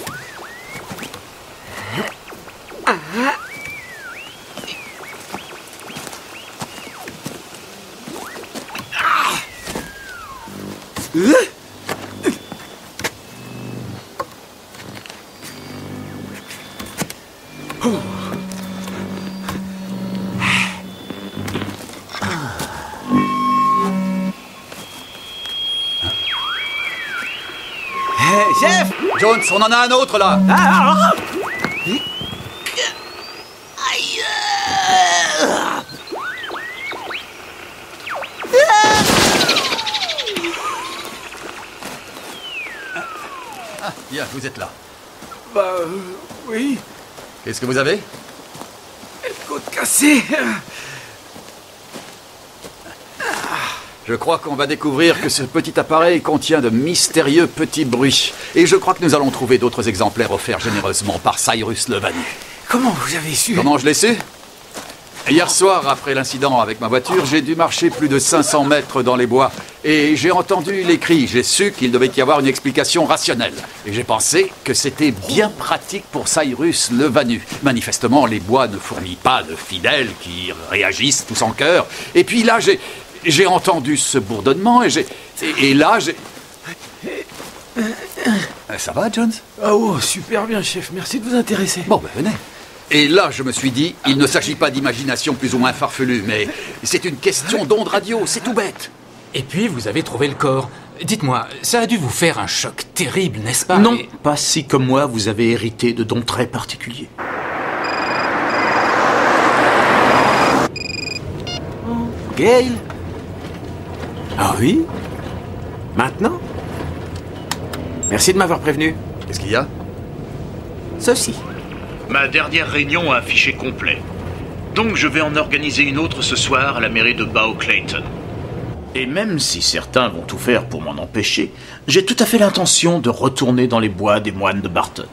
Chef! Jones, on en a un autre là! Bien, vous êtes là. Bah, oui. Qu'est-ce que vous avez? Une côte cassée. Je crois qu'on va découvrir que ce petit appareil contient de mystérieux petits bruits. Et je crois que nous allons trouver d'autres exemplaires offerts généreusement par Cyrus le Vanu. Comment vous avez su? Comment je l'ai su? Hier soir, après l'incident avec ma voiture, j'ai dû marcher plus de 500 mètres dans les bois. Et j'ai entendu les cris. J'ai su qu'il devait y avoir une explication rationnelle. Et j'ai pensé que c'était bien pratique pour Cyrus le Vanu. Manifestement, les bois ne fournissent pas de fidèles qui réagissent tous en chœur. Et puis là, j'ai entendu ce bourdonnement et là, j'ai... Ça va, Jones? Oh, super bien, chef. Merci de vous intéresser. Bon, ben venez. Et là, je me suis dit, il ne s'agit pas d'imagination plus ou moins farfelue, mais c'est une question d'onde radio, c'est tout bête. Et puis, vous avez trouvé le corps. Dites-moi, ça a dû vous faire un choc terrible, n'est-ce pas? Non, pas si comme moi, vous avez hérité de dons très particuliers. Gail? Ah oui? Maintenant? Merci de m'avoir prévenu. Qu'est-ce qu'il y a? Ceci. Ma dernière réunion a un fichier complet. Donc je vais en organiser une autre ce soir à la mairie de Bow Clayton. Et même si certains vont tout faire pour m'en empêcher, j'ai tout à fait l'intention de retourner dans les bois des moines de Barton.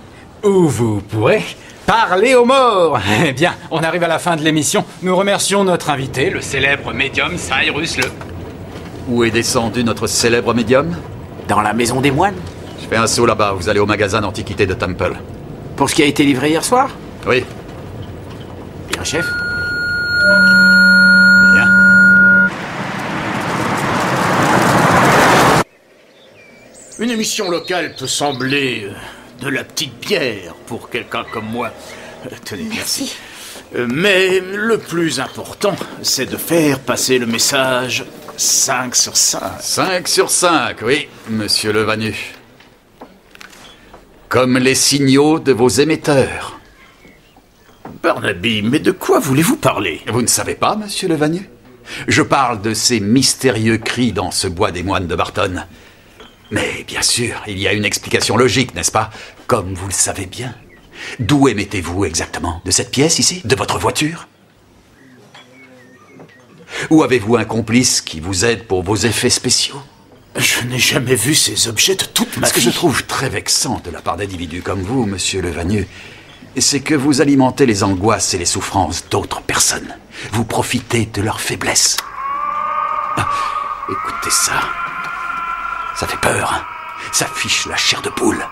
Où vous pourrez parler aux morts. Eh bien, on arrive à la fin de l'émission. Nous remercions notre invité, le célèbre médium Cyrus le... Où est descendu notre célèbre médium? Dans la maison des moines. Je fais un saut là-bas, vous allez au magasin d'antiquités de Temple. Pour ce qui a été livré hier soir? Oui. Bien, chef. Bien. Une émission locale peut sembler de la petite bière pour quelqu'un comme moi. Tenez, merci. Mais le plus important, c'est de faire passer le message 5 sur 5. 5 sur 5, oui, monsieur le Vanu. Comme les signaux de vos émetteurs. Barnaby, mais de quoi voulez-vous parler? Vous ne savez pas, monsieur le Vanu? Je parle de ces mystérieux cris dans ce bois des moines de Barton. Mais bien sûr, il y a une explication logique, n'est-ce pas? Comme vous le savez bien. D'où émettez-vous exactement? De cette pièce ici? De votre voiture? Ou avez-vous un complice qui vous aide pour vos effets spéciaux? Je n'ai jamais vu ces objets de toute ma vie. Ce que je trouve très vexant de la part d'individus comme vous, monsieur Lavenu, c'est que vous alimentez les angoisses et les souffrances d'autres personnes. Vous profitez de leur faiblesse. Ah, écoutez ça. Ça fait peur, hein. Ça fiche la chair de poule.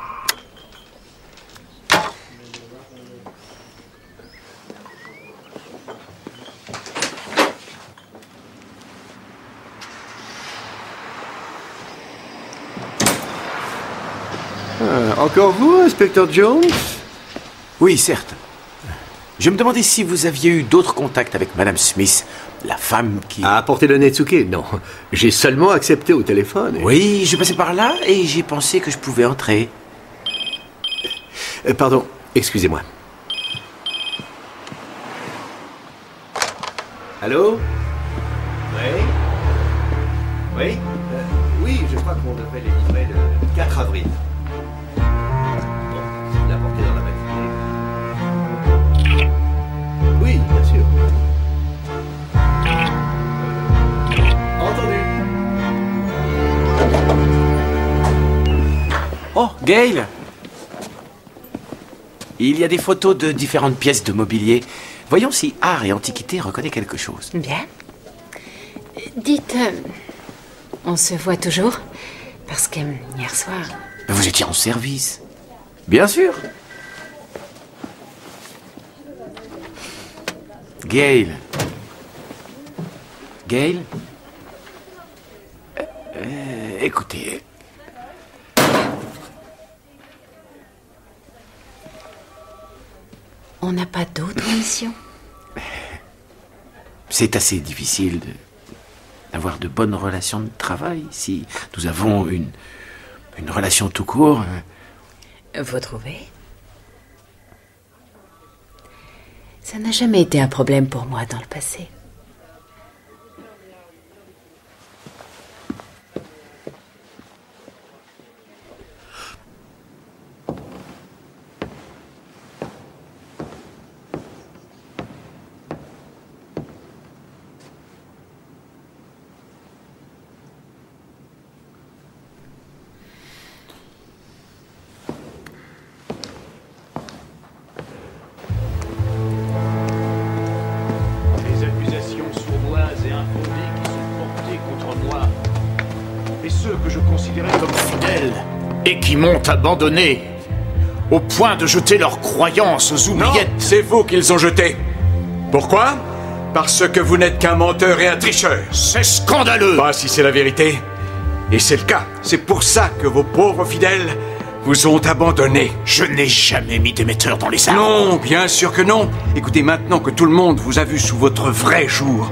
Encore vous, inspecteur Jones? Oui, certes. Je me demandais si vous aviez eu d'autres contacts avec Madame Smith, la femme qui... A apporté le Netsuke? Non. J'ai seulement accepté au téléphone. Oui, je passais par là et j'ai pensé que je pouvais entrer. Pardon, excusez-moi. Allô? Oui? Oui? Oui, je crois qu'on devrait les livrer le 4 avril. Bon, l'apporter dans la matinée. Oui, bien sûr. Entendu. Oh, Gail! Il y a des photos de différentes pièces de mobilier. Voyons si art et antiquité reconnaît quelque chose. Bien. Dites, on se voit toujours? Parce que hier soir... Vous étiez en service. Bien sûr. Gail. Gail? Écoutez... On n'a pas d'autre mission? C'est assez difficile d'avoir de bonnes relations de travail si nous avons une relation tout court. Vous trouvez? Ça n'a jamais été un problème pour moi dans le passé. Et qui m'ont abandonné, au point de jeter leurs croyances aux oubliettes. Non, c'est vous qu'ils ont jeté. Pourquoi? Parce que vous n'êtes qu'un menteur et un tricheur. C'est scandaleux. Pas si c'est la vérité. Et c'est le cas. C'est pour ça que vos pauvres fidèles vous ont abandonné. Je n'ai jamais mis d'émetteur dans les arbres. Non, bien sûr que non. Écoutez, maintenant que tout le monde vous a vu sous votre vrai jour,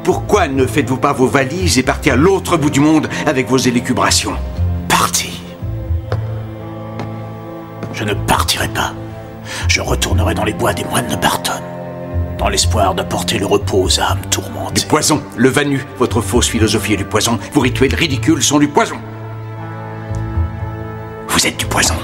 pourquoi ne faites-vous pas vos valises et partez à l'autre bout du monde avec vos élucubrations? Parti. Je ne partirai pas. Je retournerai dans les bois des moines de Barton, dans l'espoir d'apporter le repos aux âmes tourmentées. Du poison, le Vanu, votre fausse philosophie est du poison. Vos rituels ridicules sont du poison. Vous êtes du poison.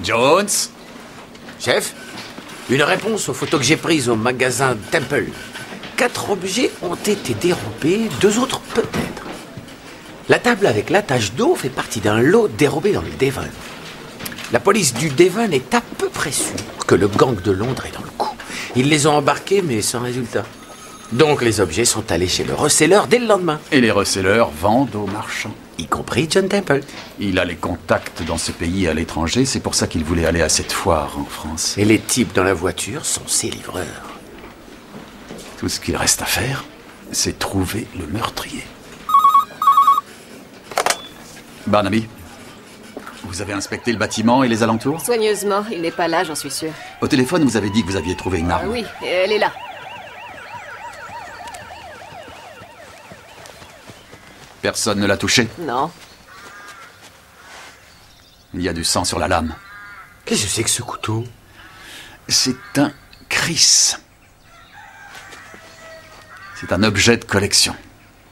Jones? Chef? Une réponse aux photos que j'ai prises au magasin Temple. 4 objets ont été dérobés, 2 autres peut-être. La table avec la tache d'eau fait partie d'un lot dérobé dans le Devon. La police du Devon est à peu près sûre que le gang de Londres est dans le coup. Ils les ont embarqués, mais sans résultat. Donc les objets sont allés chez le reseller dès le lendemain. Et les resellers vendent aux marchands. Y compris John Temple. Il a les contacts dans ce pays à l'étranger, c'est pour ça qu'il voulait aller à cette foire en France. Et les types dans la voiture sont ses livreurs. Tout ce qu'il reste à faire, c'est trouver le meurtrier. Barnaby, vous avez inspecté le bâtiment et les alentours? Soigneusement, il n'est pas là, j'en suis sûr. Au téléphone, vous avez dit que vous aviez trouvé une arme. Oui, et elle est là. Personne ne l'a touchée? Non. Il y a du sang sur la lame. Qu'est-ce que c'est que ce couteau? C'est un Chris. C'est un objet de collection.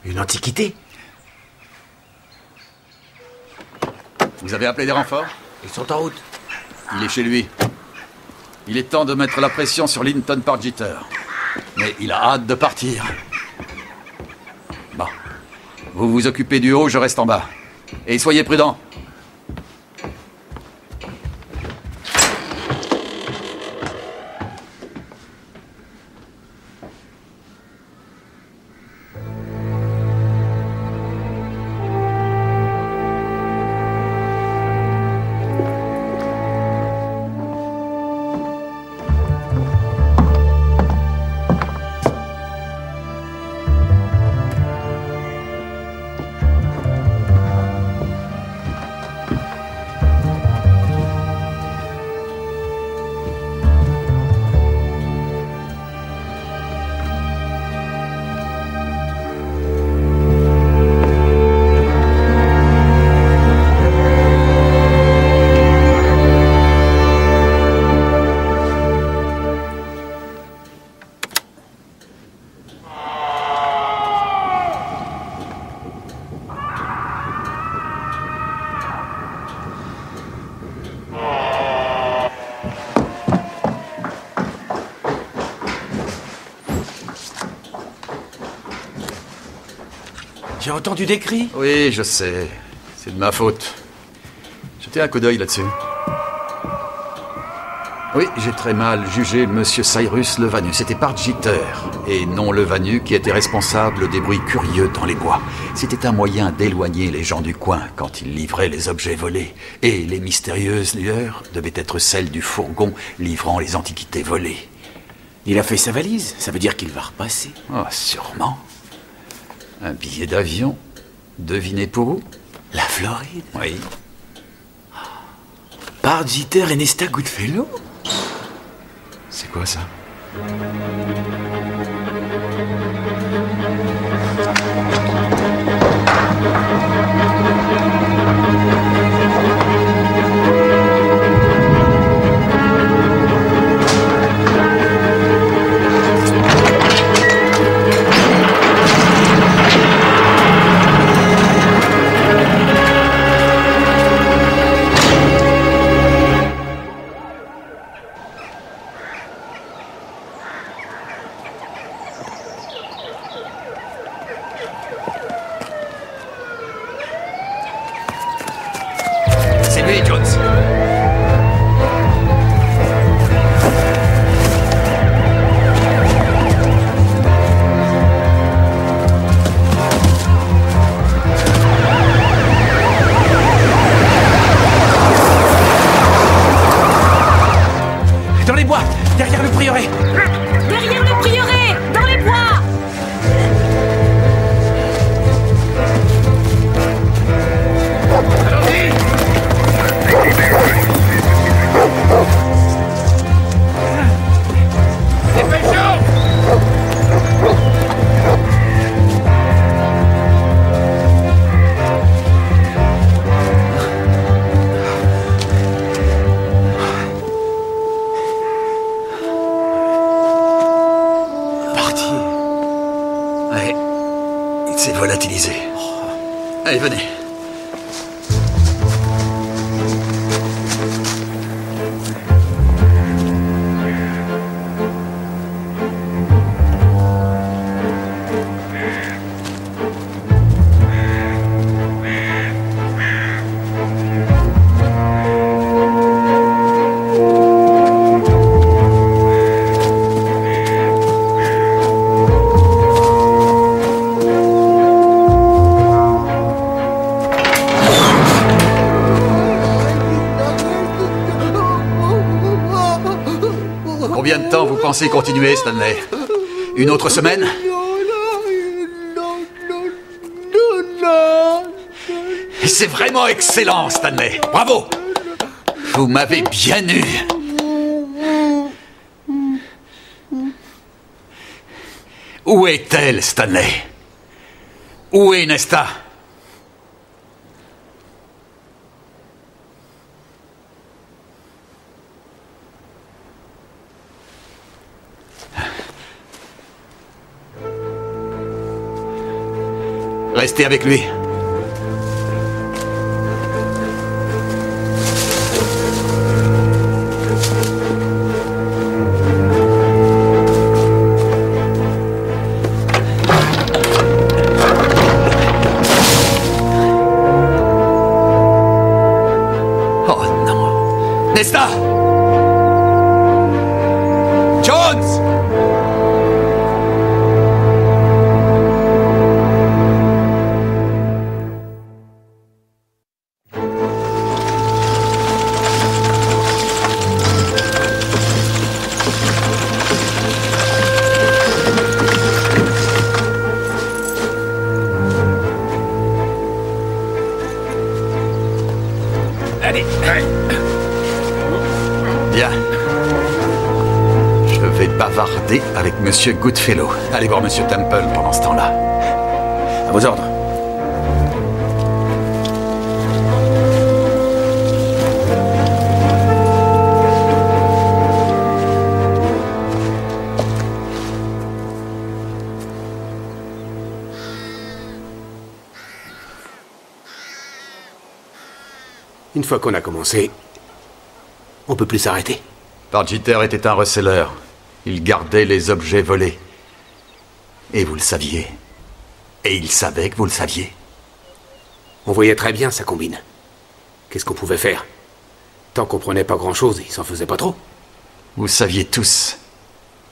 Une antiquité? Vous avez appelé des renforts? Ils sont en route. Il est chez lui. Il est temps de mettre la pression sur Linton Pargeter. Mais il a hâte de partir. Bon. Vous vous occupez du haut, je reste en bas. Et soyez prudents. J'ai entendu des cris. Oui, je sais. C'est de ma faute. Jetez un coup d'œil là-dessus. Oui, j'ai très mal jugé Monsieur Cyrus Levanu. C'était Pargeter, et non Levanu, qui était responsable des bruits curieux dans les bois. C'était un moyen d'éloigner les gens du coin quand ils livraient les objets volés. Et les mystérieuses lueurs devaient être celles du fourgon livrant les antiquités volées. Il a fait sa valise. Ça veut dire qu'il va repasser. Oh, sûrement. Un billet d'avion. Devinez pour où? La Floride? Oui. Pargeter et Nesta Goodfellow? C'est quoi ça? C'est lui, Jones. Dans les bois, derrière le prieuré. Derrière le prieuré, dans les bois. Ouais, il s'est volatilisé. Allez, venez. Combien de temps vous pensez continuer, Stanley? Une autre semaine? C'est vraiment excellent, Stanley. Bravo! Vous m'avez bien eu. Où est-elle, Stanley? Où est Nesta? Restez avec lui. Oh non. Nesta! Jones! Allez. Bien. Je vais bavarder avec Monsieur Goodfellow. Allez voir Monsieur Temple pendant ce temps-là. À vos ordres. Une fois qu'on a commencé, on peut plus s'arrêter. Pargeter était un receleur. Il gardait les objets volés. Et vous le saviez. Et il savait que vous le saviez. On voyait très bien sa combine. Qu'est-ce qu'on pouvait faire? Tant qu'on prenait pas grand-chose, il s'en faisait pas trop. Vous saviez tous.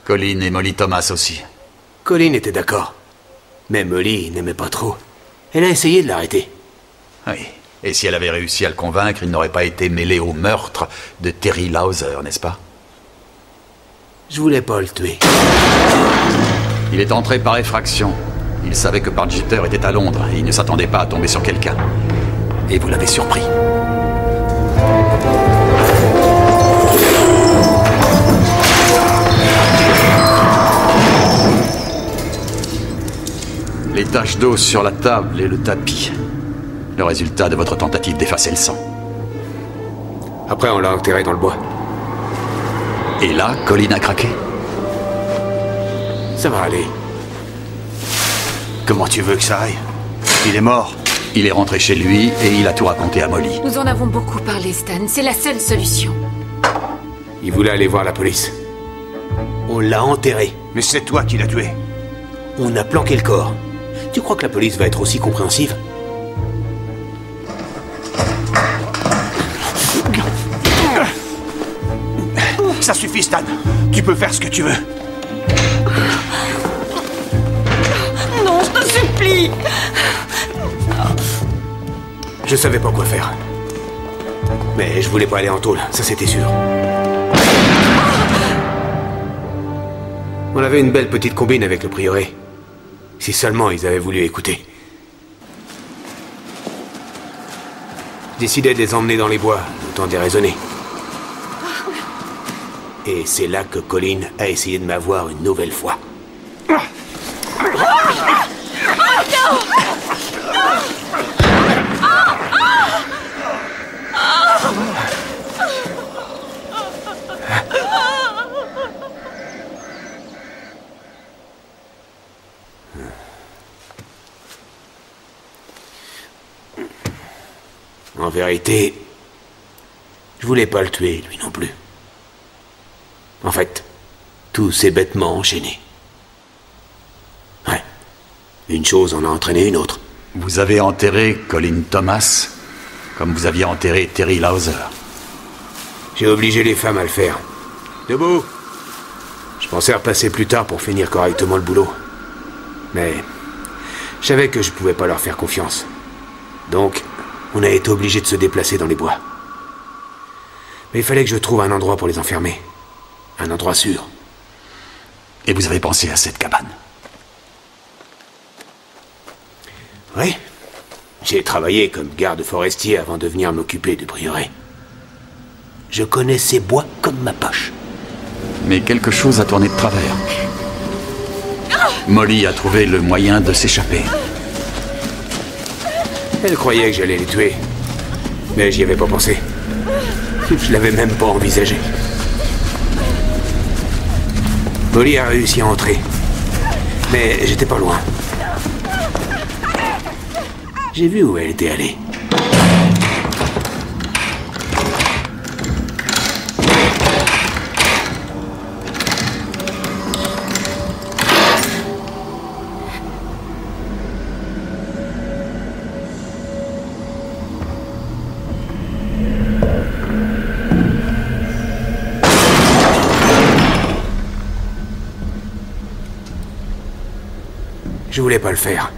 Colin et Molly Thomas aussi. Colin était d'accord. Mais Molly n'aimait pas trop. Elle a essayé de l'arrêter. Oui. Et si elle avait réussi à le convaincre, il n'aurait pas été mêlé au meurtre de Terry Lauser, n'est-ce pas? Je voulais pas le tuer. Il est entré par effraction. Il savait que Pargeter était à Londres et il ne s'attendait pas à tomber sur quelqu'un. Et vous l'avez surpris. Les taches d'eau sur la table et le tapis. Le résultat de votre tentative d'effacer le sang. Après, on l'a enterré dans le bois. Et là, Colin a craqué? Ça va aller. Comment tu veux que ça aille? Il est mort. Il est rentré chez lui et il a tout raconté à Molly. Nous en avons beaucoup parlé, Stan. C'est la seule solution. Il voulait aller voir la police. On l'a enterré. Mais c'est toi qui l'as tué. On a planqué le corps. Tu crois que la police va être aussi compréhensive? Ça suffit, Stan. Tu peux faire ce que tu veux. Non, je te supplie. Je savais pas quoi faire. Mais je voulais pas aller en tôle, ça c'était sûr. On avait une belle petite combine avec le prieuré. Si seulement ils avaient voulu écouter. Je décidais de les emmener dans les bois, autant déraisonner. Et c'est là que Colin a essayé de m'avoir une nouvelle fois. En vérité, je voulais pas le tuer, lui non plus. En fait, tout s'est bêtement enchaîné. Ouais. Une chose en a entraîné une autre. Vous avez enterré Colin Thomas comme vous aviez enterré Terry Lauser. J'ai obligé les femmes à le faire. Debout. Je pensais repasser plus tard pour finir correctement le boulot. Mais je savais que je pouvais pas leur faire confiance. Donc, on a été obligé de se déplacer dans les bois. Mais il fallait que je trouve un endroit pour les enfermer. Un endroit sûr. Et vous avez pensé à cette cabane? Oui. J'ai travaillé comme garde forestier avant de venir m'occuper du prieuré. Je connais ces bois comme ma poche. Mais quelque chose a tourné de travers. Molly a trouvé le moyen de s'échapper. Elle croyait que j'allais les tuer. Mais j'y avais pas pensé. Je l'avais même pas envisagé. Molly a réussi à entrer. Mais j'étais pas loin. J'ai vu où elle était allée. Je voulais pas le faire.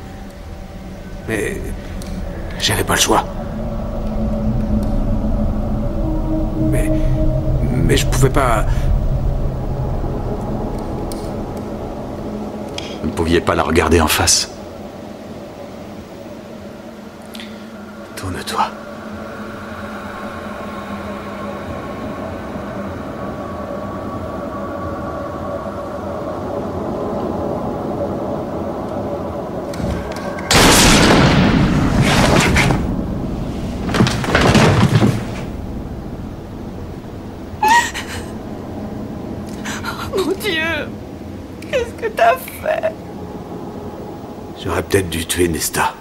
Mais j'avais pas le choix. Mais je pouvais pas... Vous ne pouviez pas la regarder en face. Tourne-toi. Mon Dieu! Qu'est-ce que t'as fait? J'aurais peut-être dû tuer Nesta.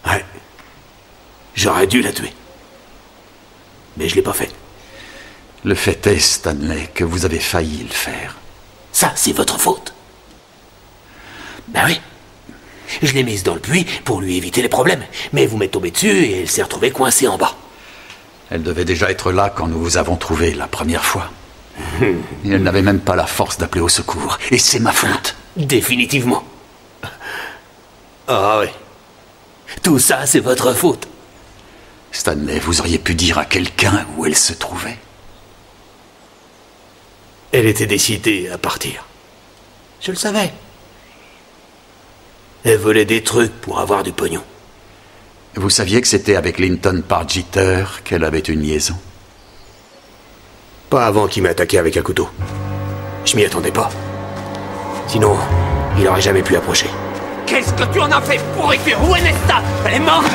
Ouais. J'aurais dû la tuer. Mais je l'ai pas fait. Le fait est, Stanley, que vous avez failli le faire. Ça, c'est votre faute. Ben oui. Je l'ai mise dans le puits pour lui éviter les problèmes. Mais vous m'êtes tombé dessus et elle s'est retrouvée coincée en bas. Elle devait déjà être là quand nous vous avons trouvé la première fois. Et elle n'avait même pas la force d'appeler au secours. Et c'est ma faute. Définitivement. Ah oui. Tout ça, c'est votre faute. Stanley, vous auriez pu dire à quelqu'un où elle se trouvait. Elle était décidée à partir. Je le savais. Elle volait des trucs pour avoir du pognon. Vous saviez que c'était avec Linton Pargeter qu'elle avait une liaison? Pas avant qu'il m'ait attaqué avec un couteau. Je m'y attendais pas. Sinon, il aurait jamais pu approcher. Qu'est-ce que tu en as fait pour écrire? Où est Nesta? Elle est morte.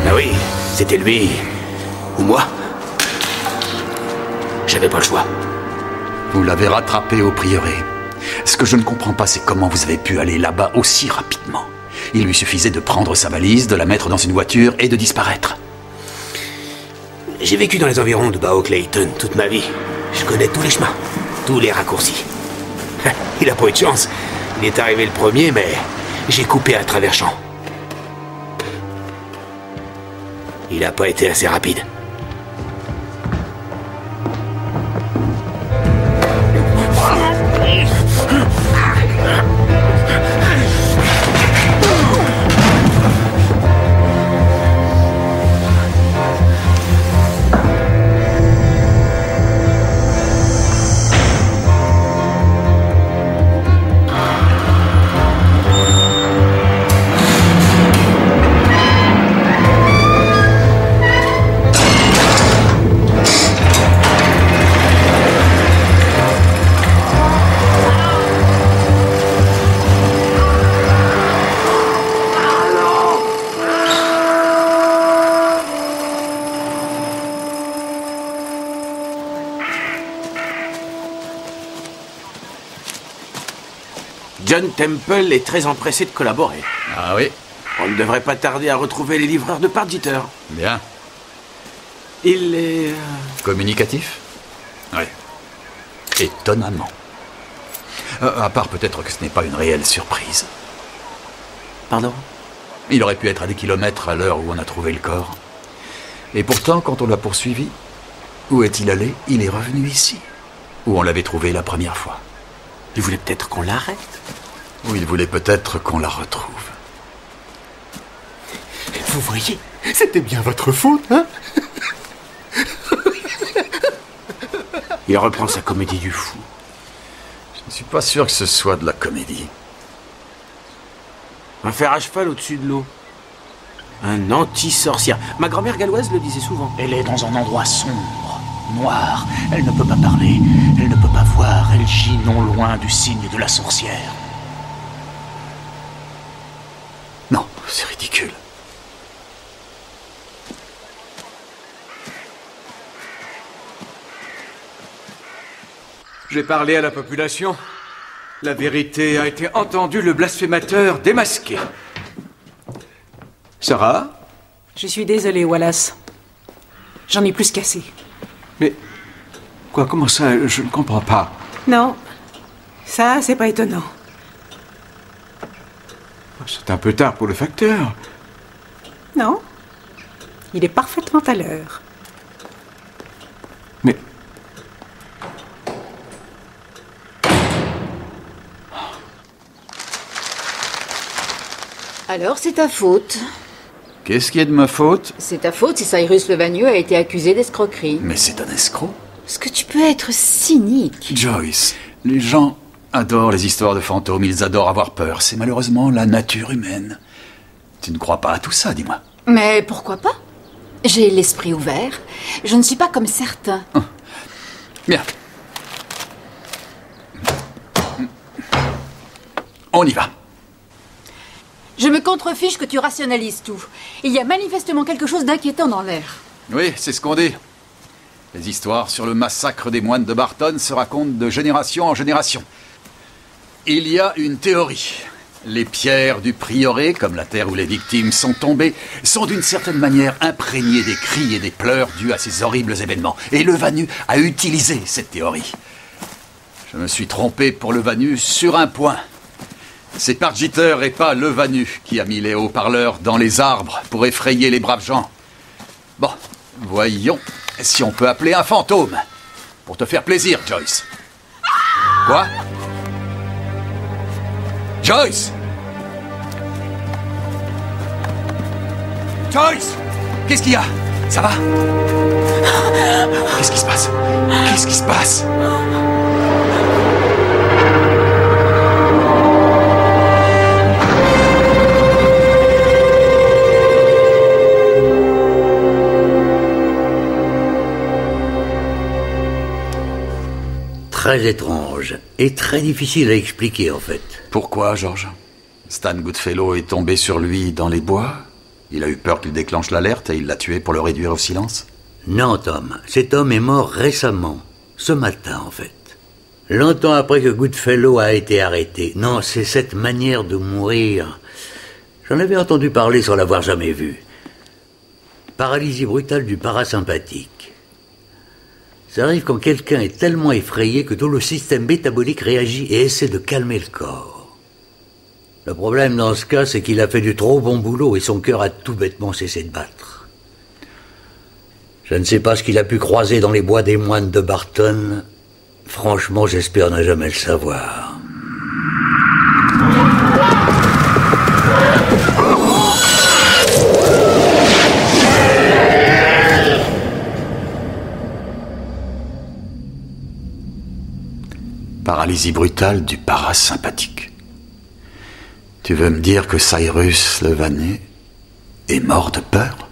Ah oui, c'était lui ou moi. J'avais pas le choix. Vous l'avez rattrapé au prieuré. Ce que je ne comprends pas, c'est comment vous avez pu aller là-bas aussi rapidement. Il lui suffisait de prendre sa valise, de la mettre dans une voiture et de disparaître. J'ai vécu dans les environs de Bao-Clayton toute ma vie. Je connais tous les chemins, tous les raccourcis. Il a pas eu de chance. Il est arrivé le premier, mais j'ai coupé à travers champs. Il a pas été assez rapide. John Temple est très empressé de collaborer. Ah oui? On ne devrait pas tarder à retrouver les livreurs de Pargeter. Bien. Il est... Communicatif? Oui. Étonnamment. À part peut-être que ce n'est pas une réelle surprise. Pardon? Il aurait pu être à des kilomètres à l'heure où on a trouvé le corps. Et pourtant, quand on l'a poursuivi, où est-il allé? Il est revenu ici, où on l'avait trouvé la première fois. Il voulait peut-être qu'on l'arrête? Ou il voulait peut-être qu'on la retrouve. Vous voyez, c'était bien votre faute, hein? Il reprend sa comédie du fou. Je ne suis pas sûr que ce soit de la comédie. Un fer à cheval au-dessus de l'eau. Un anti-sorcière. Ma grand-mère galloise le disait souvent. Elle est dans un endroit sombre, noir. Elle ne peut pas parler, elle ne peut pas voir. Elle gît non loin du signe de la sorcière. Non, c'est ridicule. J'ai parlé à la population. La vérité a été entendue, le blasphémateur démasqué. Sarah? Je suis désolée, Wallace. J'en ai plus qu'assez. Mais... Quoi, comment ça? Je ne comprends pas. Non, ça, c'est pas étonnant. C'est un peu tard pour le facteur. Non, il est parfaitement à l'heure. Mais... Alors, c'est ta faute. Qu'est-ce qui est de ma faute? C'est ta faute si Cyrus le Vanieux a été accusé d'escroquerie. Mais c'est un escroc. Est-ce que tu peux être cynique? Joyce, les gens adorent les histoires de fantômes, ils adorent avoir peur. C'est malheureusement la nature humaine. Tu ne crois pas à tout ça, dis-moi? Mais pourquoi pas? J'ai l'esprit ouvert. Je ne suis pas comme certains. Bien. On y va. Je me contrefiche que tu rationalises tout. Il y a manifestement quelque chose d'inquiétant dans l'air. Oui, c'est ce qu'on dit. Les histoires sur le massacre des moines de Barton se racontent de génération en génération. Il y a une théorie. Les pierres du prieuré, comme la terre où les victimes sont tombées, sont d'une certaine manière imprégnées des cris et des pleurs dus à ces horribles événements. Et le Vanu a utilisé cette théorie. Je me suis trompé pour le Vanu sur un point. C'est Pargeter et pas le Vanu qui a mis les haut-parleurs dans les arbres pour effrayer les braves gens. Bon, voyons si on peut appeler un fantôme. Pour te faire plaisir, Joyce. Quoi? Joyce! Joyce! Qu'est-ce qu'il y a? Ça va? Qu'est-ce qui se passe? Qu'est-ce qui se passe? Très étrange et très difficile à expliquer en fait. Pourquoi, George? Stan Goodfellow est tombé sur lui dans les bois? Il a eu peur qu'il déclenche l'alerte et il l'a tué pour le réduire au silence? Non, Tom. Cet homme est mort récemment. Ce matin, en fait. Longtemps après que Goodfellow a été arrêté. Non, c'est cette manière de mourir. J'en avais entendu parler sans l'avoir jamais vu. Paralysie brutale du parasympathique. Ça arrive quand quelqu'un est tellement effrayé que tout le système métabolique réagit et essaie de calmer le corps. Le problème dans ce cas, c'est qu'il a fait du trop bon boulot et son cœur a tout bêtement cessé de battre. Je ne sais pas ce qu'il a pu croiser dans les bois des moines de Barton. Franchement, j'espère ne jamais le savoir. Paralysie brutale du parasympathique. Tu veux me dire que Cyrus le Vanieux est mort de peur?